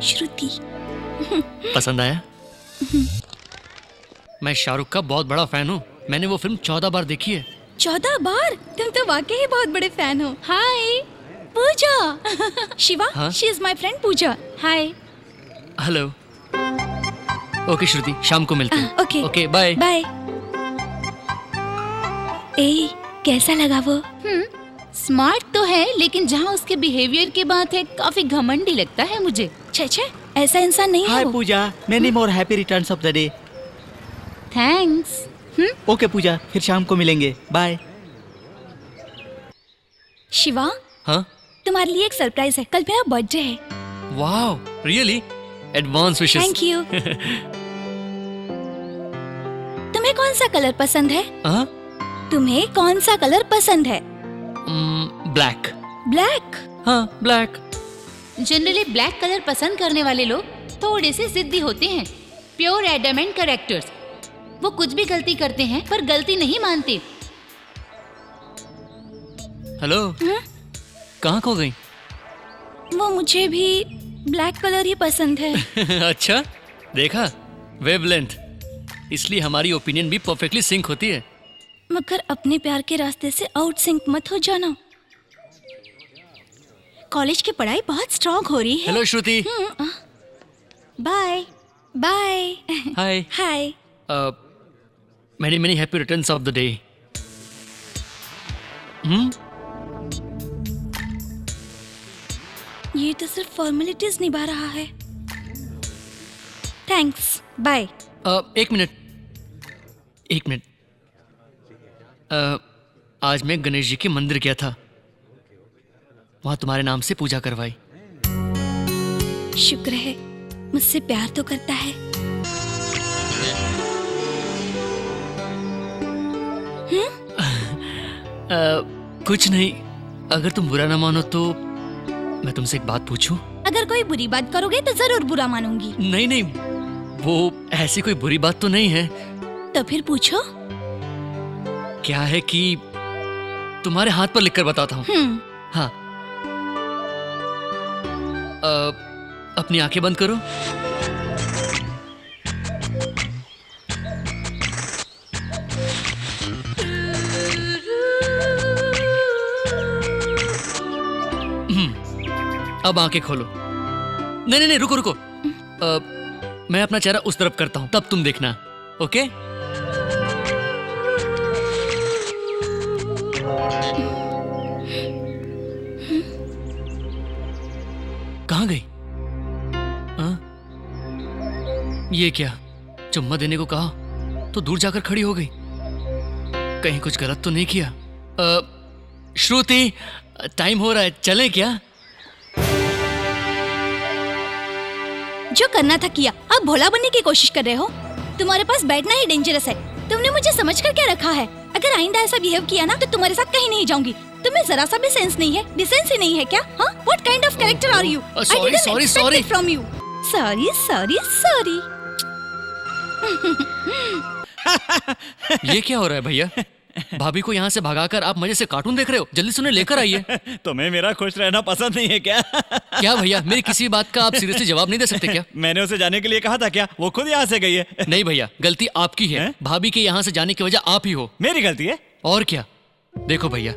श्रुति। पसंद आया? मैं शाहरुख का बहुत बड़ा फैन हूँ। मैंने वो फिल्म 14 बार देखी है। 14 बार? तुम तो वाकई बहुत बड़े फैन हो। हाय पूजा। शिवा, हाँ? She is my friend Pooja. Hi. Hello. Okay Shruti, शाम को मिलते हैं। ओके। Okay, bye bye. ए, कैसा लगा वो? स्मार्ट तो है, लेकिन जहाँ उसके बिहेवियर की बात है, काफी घमंडी लगता है मुझे। छे, ऐसा इंसान नहीं है हाय वो। Pooja, many more happy returns of the day. Thanks. Okay Pooja, फिर शाम को मिलेंगे। बाय। शिवा, हाँ? तुम्हारे लिए एक सरप्राइज है। कल मेरा बर्थडे है। Wow, really? Advance wishes. Thank you. तुम्हें कौन सा कलर पसंद है? हाँ? तुम्हें कौन सा कलर पसंद है? ब्लैक। ब्लैक? हाँ, ब्लैक। जनरली ब्लैक कलर पसंद करने वाले लोग थोड़े से जिद्दी होते हैं। Pure adamant characters. वो कुछ भी गलती करते हैं पर गलती नहीं मानते। हेलो। कहाँ खो गई? वो मुझे भी ब्लैक कलर ही पसंद है। अच्छा, देखा? वेवलेंथ। इसलिए हमारी ओपिनियन भी परफेक्टली सिंक होती है। मगर अपने प्यार के रास्ते से आउट सिंक मत हो जाना। कॉलेज की पढ़ाई बहुत स्ट्रॉन्ग हो रही है। Hello Shruti. Bye bye. Hi. Hi. Many happy returns of the day. ये तो सिर्फ फॉर्मेलिटीज निभा रहा है। Thanks, bye. एक मिनट। आज मैं गणेश जी के मंदिर गया था, वहां तुम्हारे नाम से पूजा करवाई। शुक्र है, मुझसे प्यार तो करता है। कुछ नहीं, अगर तुम बुरा ना मानो तो मैं तुमसे एक बात पूछूं? अगर कोई बुरी बात करोगे तो जरूर बुरा मानूंगी। नहीं, वो ऐसी कोई बुरी बात तो नहीं है। तो फिर पूछो। क्या है कि तुम्हारे हाथ पर लिखकर बताता हूँ। हाँ, अपनी आंखें बंद करो। अब आंखें खोलो। नहीं, रुको। मैं अपना चेहरा उस तरफ करता हूँ, तब तुम देखना। ओके? कहाँ गई? ये क्या, चुम्मा देने को कहा तो दूर जाकर खड़ी हो गई। कहीं कुछ गलत तो नहीं किया? श्रुति, टाइम हो रहा है, चलें क्या? जो करना था किया, अब भोला बनने की कोशिश कर रहे हो। तुम्हारे पास बैठना ही डेंजरस है। तुमने मुझे समझकर क्या रखा है? अगर आइंदा ऐसा बिहेव किया ना तो तुम्हारे साथ कहीं नहीं जाऊंगी। तुम्हें जरा सा भी सेंस नहीं है, डिसेंसी नहीं है क्या? हाँ? What kind of character are you? I didn't expect it from you. Sorry. ये क्या हो रहा है भैया? भाभी को यहाँ से भगाकर आप मजे से कार्टून देख रहे हो? जल्दी से उन्हें लेकर आइए। तुम्हें मेरा खुश रहना पसंद नहीं है क्या? क्या भैया, मेरी किसी बात का आप सीरियसली जवाब नहीं दे सकते क्या? मैंने उसे जाने के लिए कहा था क्या? वो खुद यहाँ से गई है। नहीं भैया, गलती आपकी है। भाभी के यहाँ से जाने की वजह आप ही हो। मेरी गलती है? और क्या? देखो भैया,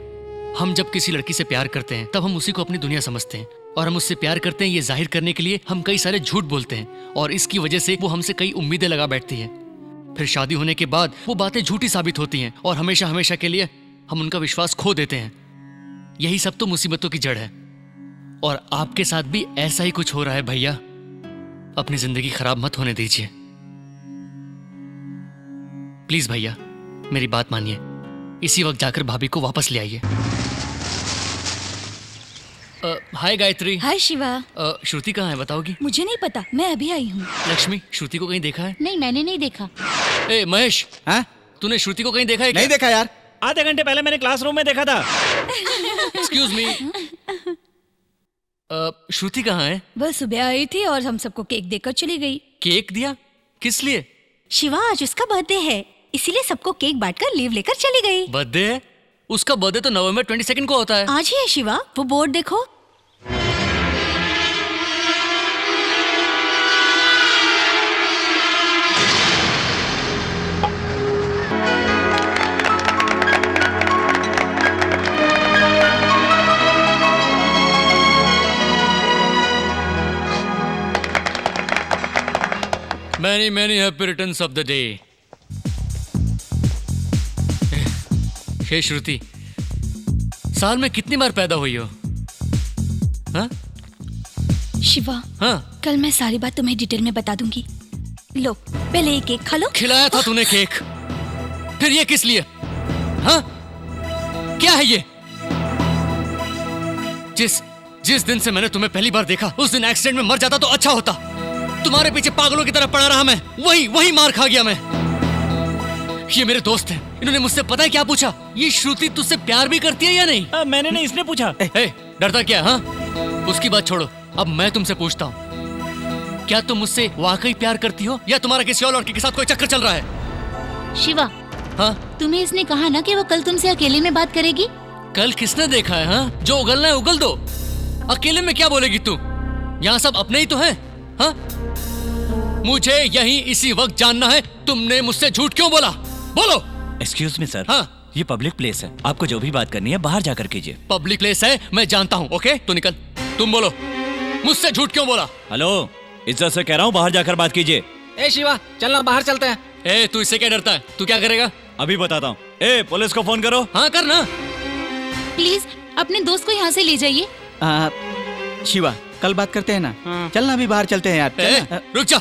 हम जब किसी लड़की से प्यार करते हैं तब हम उसी को अपनी दुनिया समझते हैं, और हम उससे प्यार करते हैं ये जाहिर करने के लिए हम कई सारे झूठ बोलते हैं, और इसकी वजह से वो हमसे कई उम्मीदें लगा बैठती है। फिर शादी होने के बाद वो बातें झूठी साबित होती हैं और हमेशा के लिए हम उनका विश्वास खो देते हैं। यही सब तो मुसीबतों की जड़ है, और आपके साथ भी ऐसा ही कुछ हो रहा है भैया। अपनी जिंदगी खराब मत होने दीजिए प्लीज भैया, मेरी बात मानिए। इसी वक्त जाकर भाभी को वापस ले आइए। हाय गायत्री। हाय शिवा। श्रुति कहाँ है, बताओगी? मुझे नहीं पता, मैं अभी आई हूँ। लक्ष्मी, श्रुति को कहीं देखा है? नहीं, मैंने नहीं देखा। ए महेश, हाँ? तूने श्रुति को कहीं देखा है क्या? नहीं देखा यार। आधे घंटे पहले मैंने क्लासरूम में देखा था। एक्सक्यूज मी, श्रुति कहाँ है? वह सुबह आई थी और हम सबको केक देकर चली गई। केक दिया? किस लिए? शिवा, आज उसका बर्थडे है, इसीलिए सबको केक बांटकर लीव लेकर चली गई। बर्थडे है? उसका बर्थडे तो नवंबर 22 को होता है। आज ही है शिवा, वो बोर्ड देखो। Many happy returns of the day. हे श्रुति, साल में कितनी बार पैदा हुई हो? हाँ? शिवा, हाँ? कल मैं सारी बात तुम्हें डिटेल में बता दूंगी। लो, पहले ये केक खा लो। खिलाया था तूने केक, फिर ये किस लिए? हाँ? क्या है ये? जिस दिन से मैंने तुम्हें पहली बार देखा उस दिन एक्सीडेंट में मर जाता तो अच्छा होता। तुम्हारे पीछे पागलों की तरह पड़ा रहा मैं, वही मार खा गया मैं। ये मेरे दोस्त हैं, इन्होंने मुझसे पता है क्या पूछा? ये श्रुति तुझसे प्यार भी करती है या नहीं? मैंने नहीं, इसने पूछा। डरता क्या? हाँ, उसकी बात छोड़ो, अब मैं तुमसे पूछता हूँ, क्या तुम मुझसे वाकई प्यार करती हो या तुम्हारा किसी और लड़के के साथ कोई चक्कर चल रहा है? शिवा, हाँ? तुम्हें इसने कहा ना कि वो कल तुमसे अकेले में बात करेगी? कल किसने देखा है? हाँ? जो उगलना है उगल दो, अकेले में क्या बोलेगी तू? यहाँ सब अपने ही तो हैं। हाँ? मुझे यही इसी वक्त जानना है, तुमने मुझसे झूठ क्यों बोला? बोलो। Excuse me sir. हाँ? ये पब्लिक प्लेस है, आपको जो भी बात करनी है बाहर जाकर कीजिए। पब्लिक प्लेस है, मैं जानता हूँ। ओके, तो निकल। तुम बोलो, मुझसे झूठ क्यों बोला? हेलो, इज्जत से कह रहा हूँ बाहर जाकर बात कीजिए। ए शिवा, चलना बाहर चलते हैं। ए, तू इससे क्या डरता है? तू क्या करेगा? अभी बताता हूँ। ए, पुलिस को फोन करो। हाँ, करना। प्लीज अपने दोस्त को यहाँ से ले जाइए। शिवा, कल बात करते हैं ना। चलना अभी बाहर चलते हैं यार। ए, चलना। रुक जा।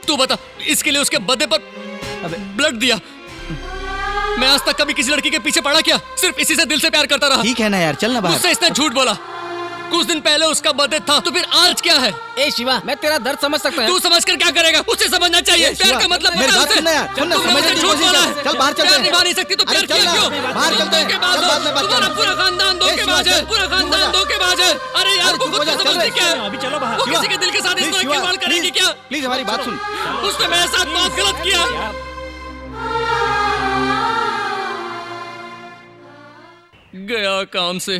तू बता, इसके लिए उसके बर्थडे पर ब्लड दिया। मैं आज तक कभी किसी लड़की के पीछे पड़ा क्या? सिर्फ इसी से दिल से प्यार करता रहा। ठीक है ना यार, चलना बाहर। मुझसे इसने झूठ बोला। कुछ दिन पहले उसका बर्थडे था, तो फिर आज क्या है? ए शिवा, मैं तेरा दर्द समझ सकता तू समझ कर क्या करेगा? उसे समझना चाहिए। प्यार का मतलब मेरी पता बात उसे। सुनना यार, सुनना, तुमने समझने मुझे की झूठ कोशिश बोला कर। है। चल बाहर चलते प्यार हैं। निभा नहीं सकती तो अरे प्यार चल किया ना, क्यों? बाहर चलते हैं। धोखेबाज चल हो। बाद में बात तुम्हारा करते हैं। पूरा खानदान धोखेबाज है। पूरा खानदान धोखेबाज है। अरे यार, वो खुद को समझती क्या है? अभी चलो बाहर। वो किसी के दिल के साथ इस तरह खिलवाड़ करेगी क्या? प्लीज हमारी बात सुन। उसने मेरे साथ बहुत गलत किया। गया काम से,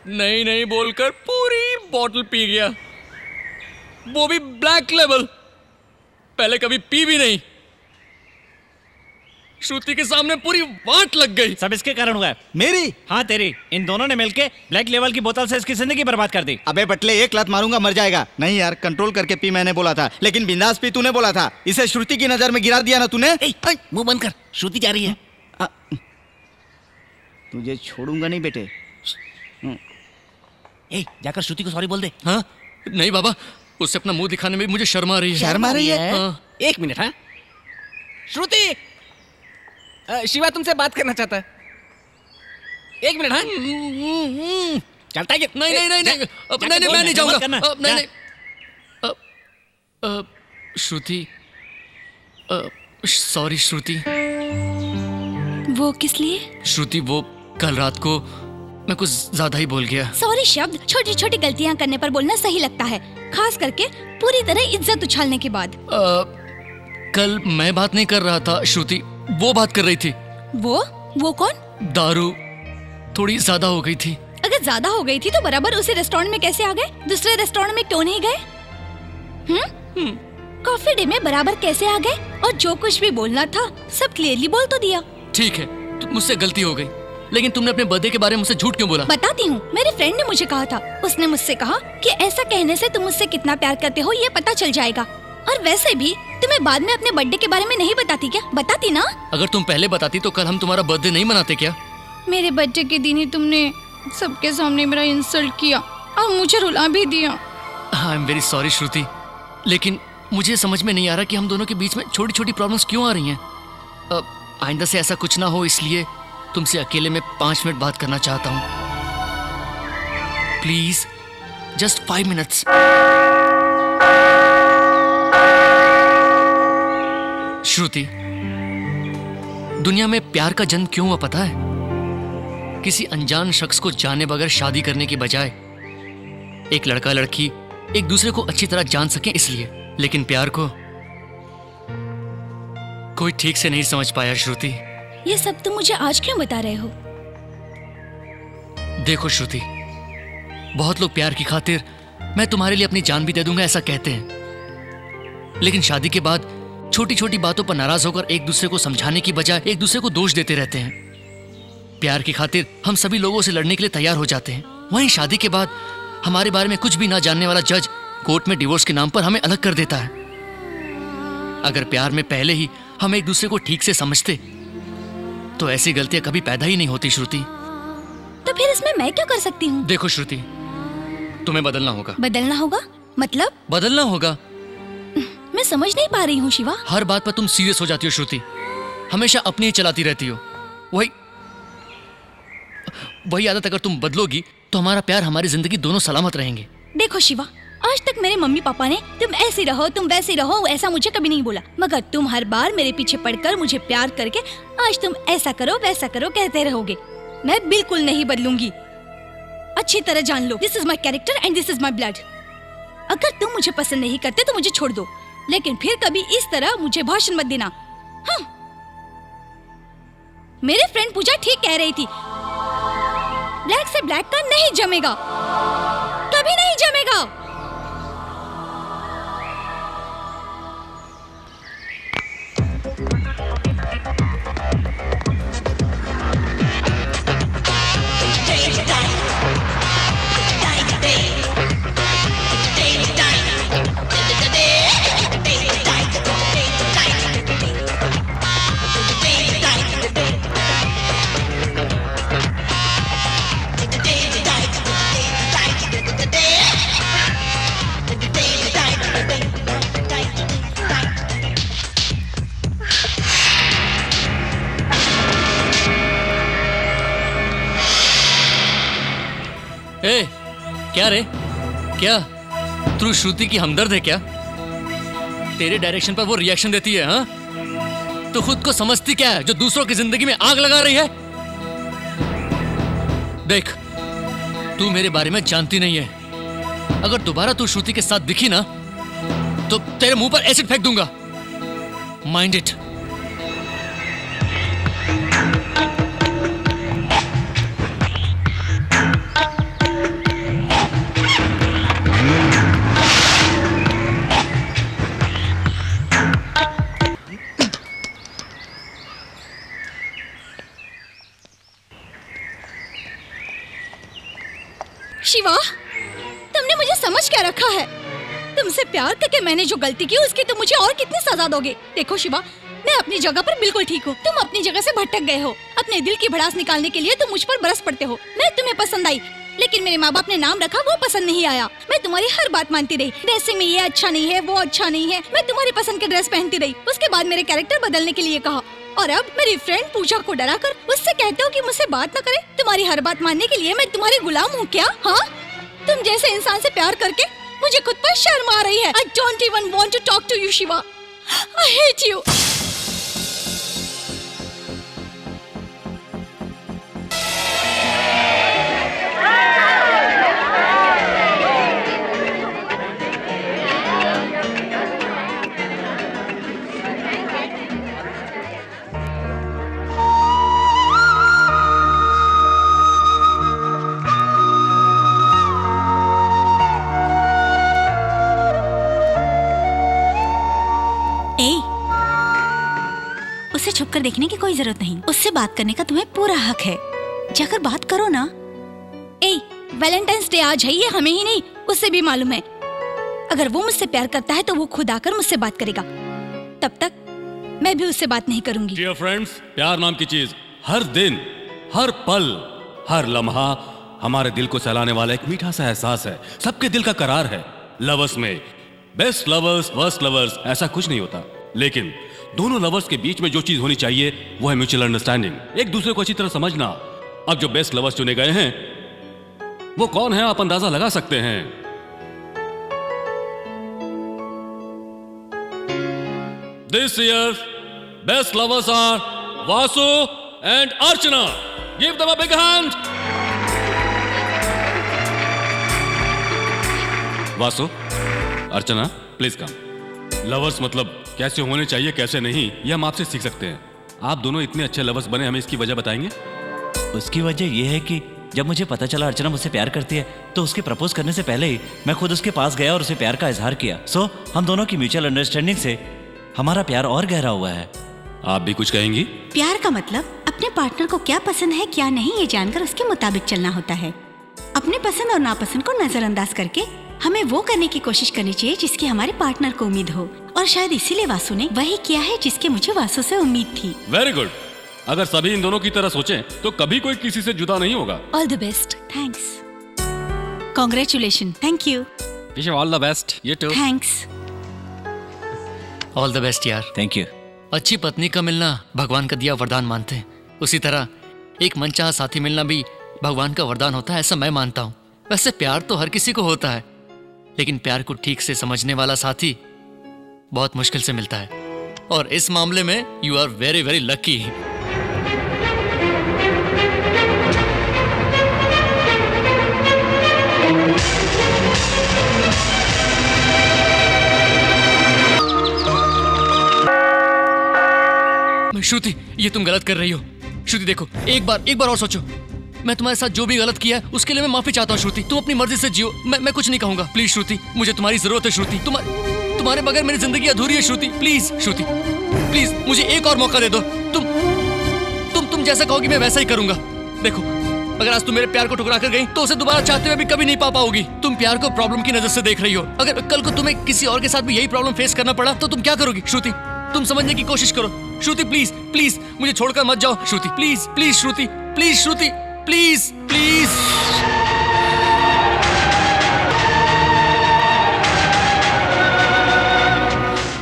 नहीं बोलकर पूरी बोतल पी गया, वो भी ब्लैक लेवल। पहले कभी पी भी नहीं। श्रुति के सामने पूरी वाट लग गई। सब इसके कारण हुआ है। मेरी? हाँ तेरी। इन दोनों ने मिलके ब्लैक लेवल की बोतल से इसकी जिंदगी बर्बाद कर दी। अबे बटले, एक लात मारूंगा मर जाएगा। नहीं यार, कंट्रोल करके पी मैंने बोला था, लेकिन बिंदास पी तूने बोला था। इसे श्रुति की नजर में गिरा दिया ना तूने। मुंह बंद कर, श्रुति जा रही है। तुझे छोड़ूंगा नहीं बेटे। ए, जाकर श्रुति को सॉरी बोल दे। हाँ? नहीं बाबा, उससे अपना मुंह दिखाने में मुझे शर्म आ रही है। शर्म आ रही है? हाँ। एक मिनट। हाँ श्रुति, शिवा तुमसे बात करना चाहता है। एक मिनट। हाँ चलता है कि नहीं, मैं नहीं जाऊंगा। नहीं। श्रुति, सॉरी श्रुति। वो किस लिए? श्रुति, वो कल रात को मैं कुछ ज्यादा ही बोल गया। सॉरी शब्द छोटी छोटी गलतियां करने पर बोलना सही लगता है, खास करके पूरी तरह इज्जत उछालने के बाद। कल मैं बात नहीं कर रहा था श्रुति, वो बात कर रही थी। वो कौन? दारू थोड़ी ज्यादा हो गई थी। अगर ज्यादा हो गई थी तो बराबर उसी रेस्टोरेंट में कैसे आ गए? दूसरे रेस्टोरेंट में क्यों नहीं गए? कॉफी डे में बराबर कैसे आ गए? और जो कुछ भी बोलना था सब क्लियरली बोल तो दिया। ठीक है, मुझसे गलती हो गई, लेकिन तुमने अपने बर्थडे के बारे में मुझसे झूठ क्यों बोला? बताती हूँ। मेरे फ्रेंड ने मुझे कहा था, उसने मुझसे कहा कि ऐसा कहने से तुम मुझसे कितना प्यार करते हो ये पता चल जाएगा। और वैसे भी तुम्हें बाद में अपने बर्थडे के बारे में नहीं बताती क्या? बताती ना। अगर तुम पहले बताती तो कल हम तुम्हारा बर्थडे नहीं मनाते क्या? मेरे बर्थडे के दिन ही तुमने सबके सामने मेरा इंसल्ट किया और मुझे रुला भी दिया। आई एम वेरी सॉरी श्रुति, लेकिन मुझे समझ में नहीं आ रहा कि हम दोनों के बीच में छोटी छोटी प्रॉब्लम्स क्यों आ रही हैं। आइंदा से ऐसा कुछ ना हो, इसलिए तुमसे अकेले में 5 मिनट बात करना चाहता हूँ। Please, just 5 minutes. श्रुति, दुनिया में प्यार का जन्म क्यों हुआ पता है? किसी अनजान शख्स को जाने बगैर शादी करने की बजाय एक लड़का लड़की एक दूसरे को अच्छी तरह जान सकें इसलिए। लेकिन प्यार को कोई ठीक से नहीं समझ पाया श्रुति। ये सब तुम मुझे आज क्यों बता रहे हो? देखो श्रुति, बहुत लोग प्यार की खातिर मैं तुम्हारे लिए अपनी जान भी दे दूंगा ऐसा कहते हैं, लेकिन शादी के बाद छोटी छोटी बातों पर नाराज होकर एक दूसरे को समझाने की बजाय एक दूसरे को दोष देते रहते हैं। प्यार की खातिर हम सभी लोगों से लड़ने के लिए तैयार हो जाते हैं, वहीं शादी के बाद हमारे बारे में कुछ भी ना जानने वाला जज कोर्ट में डिवोर्स के नाम पर हमें अलग कर देता है। अगर प्यार में पहले ही हम एक दूसरे को ठीक से समझते तो ऐसी गलतियां कभी पैदा ही नहीं होती श्रुति। तो फिर इसमें मैं क्या कर सकती हूँ? देखो श्रुति, तुम्हें बदलना होगा। बदलना होगा? मतलब? बदलना होगा। मैं समझ नहीं पा रही हूँ शिवा। हर बात पर तुम सीरियस हो जाती हो श्रुति, हमेशा अपनी ही चलाती रहती हो। वही आदत अगर तुम बदलोगी तो हमारा प्यार, हमारी जिंदगी दोनों सलामत रहेंगे। देखो शिवा, आज तक मेरे मम्मी पापा ने तुम ऐसी रहो तुम वैसी रहो ऐसा मुझे कभी नहीं बोला, मगर तुम हर बार मेरे पीछे पड़कर मुझे प्यार करके आज तुम ऐसा करो वैसा करो कहते रहोगे। मैं बिल्कुल नहीं बदलूंगी, अच्छी तरह जान लो। This is my character and this is my blood. अगर तुम मुझे पसंद नहीं करते तो मुझे छोड़ दो, लेकिन फिर कभी इस तरह मुझे भाषण मत देना। हाँ। मेरे फ्रेंड पूजा ठीक कह रही थी, ब्लैक से ब्लैक का नहीं जमेगा, कभी नहीं जमेगा। Day ए, क्या रे? क्या तू श्रुति की हमदर्द है क्या? तेरे डायरेक्शन पर वो रिएक्शन देती है, हाँ? तो खुद को समझती क्या है जो दूसरों की जिंदगी में आग लगा रही है? देख, तू मेरे बारे में जानती नहीं है। अगर दोबारा तू श्रुति के साथ दिखी ना तो तेरे मुंह पर एसिड फेंक दूंगा। Mind it. शिवा, तुमने मुझे समझ क्या रखा है? तुमसे प्यार करके मैंने जो गलती की उसकी तुम मुझे और कितनी सजा दोगे? देखो शिवा, मैं अपनी जगह पर बिल्कुल ठीक हूँ। तुम अपनी जगह से भटक गए हो। अपने दिल की भड़ास निकालने के लिए तुम मुझ पर बरस पड़ते हो। मैं तुम्हें पसंद आई, लेकिन मेरे माँ बाप ने नाम रखा वो पसंद नहीं आया। मैं तुम्हारी हर बात मानती रही। ड्रेसिंग में ये अच्छा नहीं है, वो अच्छा नहीं है। मैं तुम्हारी पसंद के ड्रेस पहनती रही। उसके बाद मेरे कैरेक्टर बदलने के लिए कहा, और अब मेरी फ्रेंड पूजा को डरा कर उससे कहते हो कि मुझसे बात न करे। तुम्हारी हर बात मानने के लिए मैं तुम्हारी गुलाम हूँ क्या? हाँ, तुम जैसे इंसान से प्यार करके मुझे खुद पर शर्म आ रही है। I don't even want to talk to you, Shiva. I hate you. उसे छुपकर देखने की कोई जरूरत नहीं। उससे बात करने का तुम्हें पूरा हक है। जाकर बात करो ना। वैलेंटाइंस डे आज है, ये हमें ही नहीं उससे भी मालूम है। अगर वो मुझसे प्यार करता है तो वो खुद आकर मुझसे बात करेगा। तब तक मैं भी उससे बात नहीं करूंगी। डियर फ्रेंड्स, प्यार नाम की चीज हर दिन, हर पल, हर लम्हा हमारे दिल को सहलाने वाला एक मीठा सा एहसास है। सबके दिल का करार है। लवर्स में बेस्ट लवर्स, वर्स्ट लवर्स, ऐसा कुछ नहीं होता। लेकिन दोनों लवर्स के बीच में जो चीज होनी चाहिए वो है म्यूचुअल अंडरस्टैंडिंग। एक दूसरे को अच्छी तरह समझना। अब जो बेस्ट लवर्स चुने गए हैं वो कौन है आप अंदाजा लगा सकते हैं। This year best lovers are Vasu and Archana. Give them a big hand. Vasu, Archana, please come. Lovers मतलब कैसे होने चाहिए कैसे नहीं, ये हम आपसे सीख सकते हैं। आप दोनों इतने अच्छे लवर्स बने, हमें इसकी वजह बताएंगे? उसकी वजह यह है कि जब मुझे पता चला अर्चना मुझसे प्यार करती है तो उसके प्रपोज करने से पहले ही मैं खुद उसके पास गया और उसे प्यार का इजहार किया। सो हम दोनों की म्यूचुअल अंडरस्टैंडिंग से हमारा प्यार और गहरा हुआ है। आप भी कुछ कहेंगी? प्यार का मतलब अपने पार्टनर को क्या पसंद है क्या नहीं ये जानकर उसके मुताबिक चलना होता है। अपने पसंद और नापसंद को नजरअंदाज करके हमें वो करने की कोशिश करनी चाहिए जिसकी हमारे पार्टनर को उम्मीद हो। और शायद इसीलिए वासु ने वही किया है जिसकी मुझे वासु से उम्मीद थी। Very good. अगर सभी इन दोनों की तरह सोचें तो कभी कोई किसी से जुदा नहीं होगा। All the best. Thanks. Congratulation. Thank you. Wish you all the best. You too. Thanks. All the best यार। Thank you. अच्छी पत्नी का मिलना भगवान का दिया वरदान मानते हैं। उसी तरह एक मनचाहा साथी मिलना भी भगवान का वरदान होता है, ऐसा मैं मानता हूँ। वैसे प्यार तो हर किसी को होता है, लेकिन प्यार को ठीक से समझने वाला साथी बहुत मुश्किल से मिलता है। और इस मामले में you are very very lucky. Shruti, ये तुम गलत कर रही हो। श्रुति देखो, एक बार और सोचो। मैं तुम्हारे साथ जो भी गलत किया है उसके लिए मैं माफी चाहता हूँ श्रुति। तुम अपनी मर्जी से जियो, मैं कुछ नहीं कहूंगा। प्लीज श्रुति, मुझे तुम्हारी जरूरत है श्रुति। तुम्हारे बगैर मेरी जिंदगी अधूरी है श्रुति। प्लीज श्रुति, प्लीज मुझे एक और मौका दे दो। तुम जैसा कहोगी मैं वैसा ही करूंगा। देखो, अगर आज तुम मेरे प्यार को ठुकरा कर गई तो उसे दोबारा चाहते हुए भी कभी नहीं पा पाओगी। तुम प्यार को प्रॉब्लम की नजर से देख रही हो। अगर कल को तुम्हें किसी और के साथ भी यही प्रॉब्लम फेस करना पड़ा तो तुम क्या करोगी श्रुति? तुम समझने की कोशिश करो श्रुति। प्लीज प्लीज मुझे छोड़कर मत जाओ Shruti. Please please Shruti, please Shruti, please please.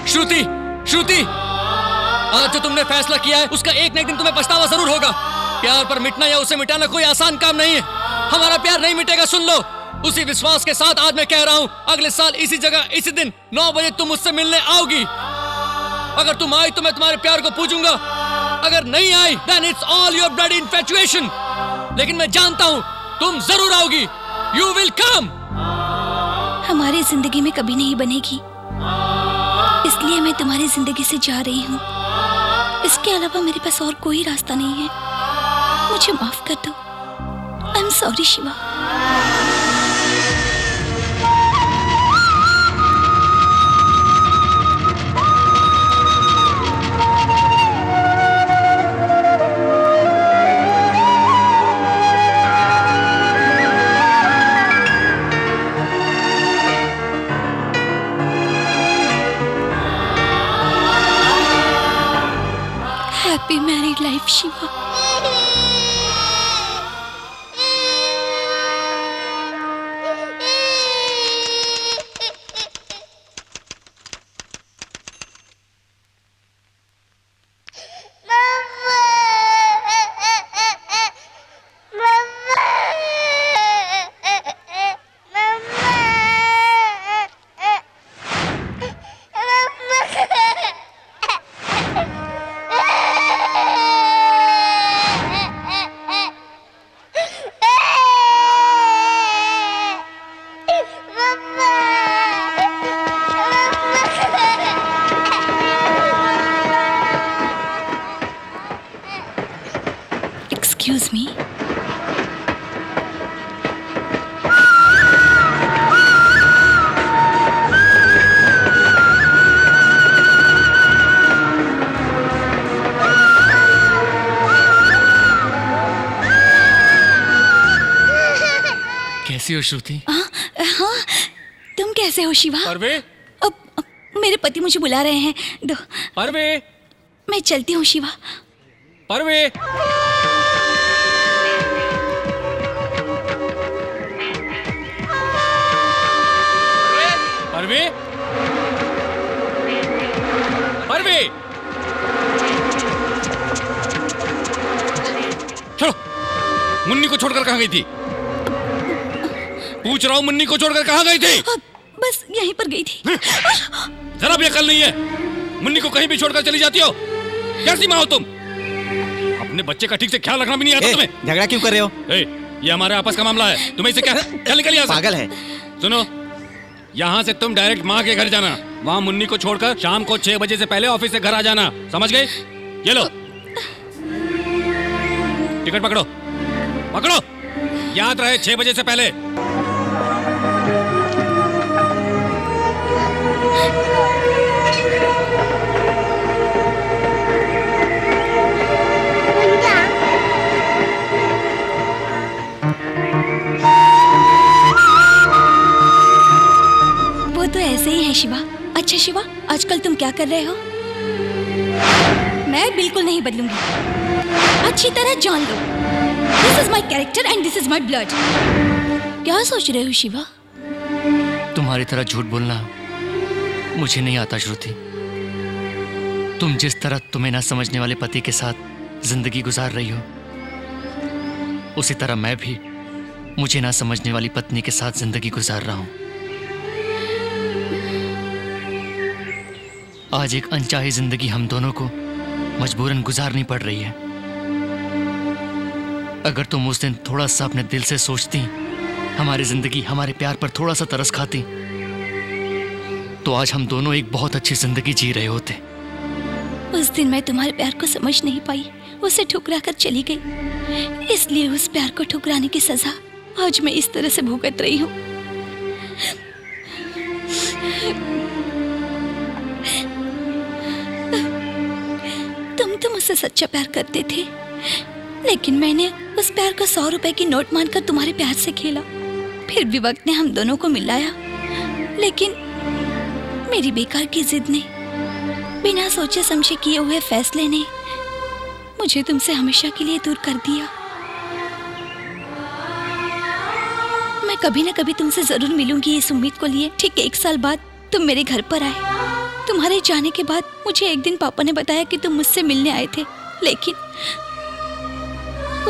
Shruti, Shruti, आज जो तुमने फैसला किया है उसका एक न एक दिन तुम्हें पछतावा जरूर होगा। प्यार पर मिटना या उसे मिटाना कोई आसान काम नहीं है। हमारा प्यार नहीं मिटेगा, सुन लो। उसी विश्वास के साथ आज मैं कह रहा हूँ, अगले साल इसी जगह इसी दिन 9 बजे तुम मुझसे मिलने आओगी। अगर तुम आई तो मैं तुम्हारे प्यार को पूजूंगा, अगर नहीं आई then it's all your bloody infatuation। लेकिन मैं जानता हूँ तुम जरूर आओगी। You will come। हमारी जिंदगी में कभी नहीं बनेगी, इसलिए मैं तुम्हारी जिंदगी से जा रही हूँ। इसके अलावा मेरे पास और कोई रास्ता नहीं है। मुझे माफ कर दो। I am sorry Shiva. Happy married life Shiva. Excuse me. कैसी हो श्रुति? हाँ, तुम कैसे हो शिवा? परवे, अब मेरे पति मुझे बुला रहे हैं। दो, परवे, मैं चलती हूँ शिवा। परवे। परवे, परवे, चलो। मुन्नी को छोड़कर कहाँ गई थी? पूछ रहा हूँ, मुन्नी को छोड़कर कहाँ गई थी? बस यहीं पर गई थी। जरा भी अकल नहीं है, मुन्नी को कहीं भी छोड़कर चली जाती हो। कैसी माँ हो तुम? अपने बच्चे का ठीक से ख्याल रखना भी नहीं आता तुम्हें। झगड़ा क्यों कर रहे हो? ये हमारे आपस का मामला है, तुम्हें इसे क्या? चल निकल यहाँ से। पागल है। सुनो, यहाँ से तुम डायरेक्ट माँ के घर जाना। वहाँ मुन्नी को छोड़कर शाम को 6 बजे से पहले ऑफिस से घर आ जाना, समझ गए? ये लो टिकट, पकड़ो पकड़ो, याद रहे 6 बजे से पहले। वो तो ऐसे ही है शिवा। अच्छा शिवा, आजकल तुम क्या कर रहे हो? मैं बिल्कुल नहीं बदलूंगी, अच्छी तरह जान लो। This is my character and this is my blood. क्या सोच रहे हो शिवा? तुम्हारी तरह झूठ बोलना मुझे नहीं आता श्रुति। तुम जिस तरह तुम्हें ना समझने वाले पति के साथ जिंदगी गुजार रही हो, उसी तरह मैं भी मुझे ना समझने वाली पत्नी के साथ जिंदगी गुजार रहा हूं। आज एक अनचाही जिंदगी हम दोनों को मजबूरन गुजारनी पड़ रही है। अगर तुम उस दिन थोड़ा सा अपने दिल से सोचती, हमारी जिंदगी हमारे प्यार पर थोड़ा सा तरस खाती, तो आज हम दोनों एक बहुत अच्छी जिंदगी जी रहे होते। उस दिन मैं तुम्हारे प्यार को समझ नहीं पाई, उसे ठुकरा कर चली गई। इसलिए उस प्यार को ठुकराने की सजा आज मैं इस तरह से भुगत रही हूँ। तुम तो मुझसे सच्चा प्यार करते थे, लेकिन मैंने उस प्यार को 100 रुपए की नोट मानकर तुम्हारे प्यार से खेला। फिर भी वक्त ने हम दोनों को मिलाया, लेकिन मेरी बेकार की जिद ने, बिना सोचे समझे किए हुए फैसले ने मुझे तुमसे हमेशा के लिए दूर कर दिया। मैं कभी ना कभी तुमसे जरूर मिलूंगी इस उम्मीद को लिए। ठीक 1 साल बाद तुम मेरे घर पर आए। तुम्हारे जाने के बाद मुझे एक दिन पापा ने बताया कि तुम मुझसे मिलने आए थे, लेकिन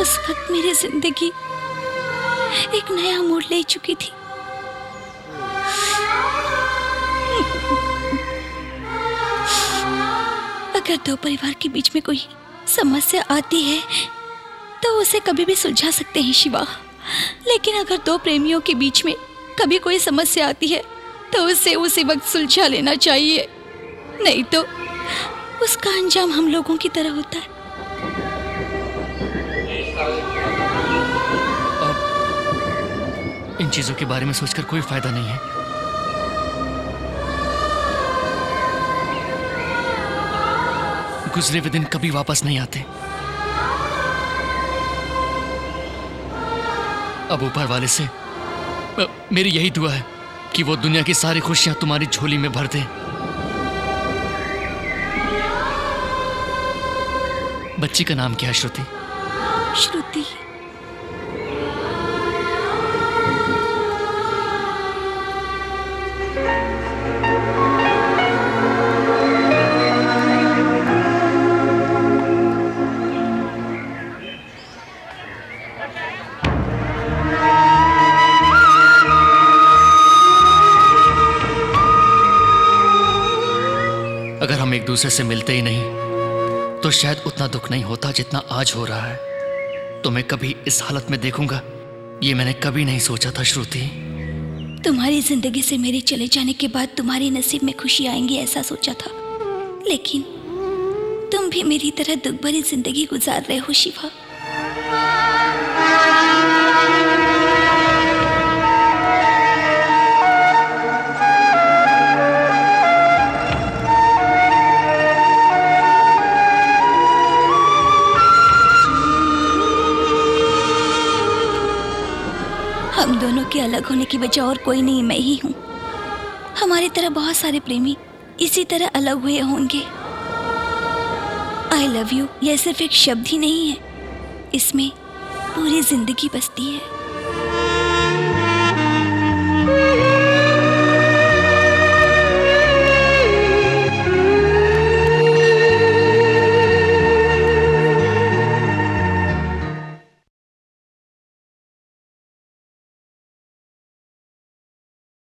उस वक्त मेरी जिंदगी एक नया मोड़ ले चुकी थी। अगर दो परिवार के बीच में कोई समस्या आती है तो उसे कभी भी सुलझा सकते हैं शिवा, लेकिन अगर दो प्रेमियों के बीच में कभी कोई समस्या आती है तो उसे उसी वक्त सुलझा लेना चाहिए, नहीं तो उसका अंजाम हम लोगों की तरह होता है। इन चीजों के बारे में सोचकर कोई फायदा नहीं है। गुजरे हुए दिन कभी वापस नहीं आते। अब ऊपर वाले से मेरी यही दुआ है कि वो दुनिया की सारी खुशियां तुम्हारी झोली में भर दे। बच्ची का नाम क्या है श्रुति? श्रुति। अगर हम एक दूसरे से मिलते ही नहीं तो शायद उतना दुख नहीं होता जितना आज हो रहा है। तो मैं कभी इस हालत में देखूंगा, ये मैंने कभी नहीं सोचा था श्रुति। तुम्हारी जिंदगी से मेरे चले जाने के बाद तुम्हारे नसीब में खुशी आएंगी ऐसा सोचा था, लेकिन तुम भी मेरी तरह दुख भरी जिंदगी गुजार रहे हो शिवा। हम दोनों के अलग होने की वजह और कोई नहीं, मैं ही हूँ। हमारी तरह बहुत सारे प्रेमी इसी तरह अलग हुए होंगे। आई लव यू यह सिर्फ एक शब्द ही नहीं है, इसमें पूरी जिंदगी बसती है।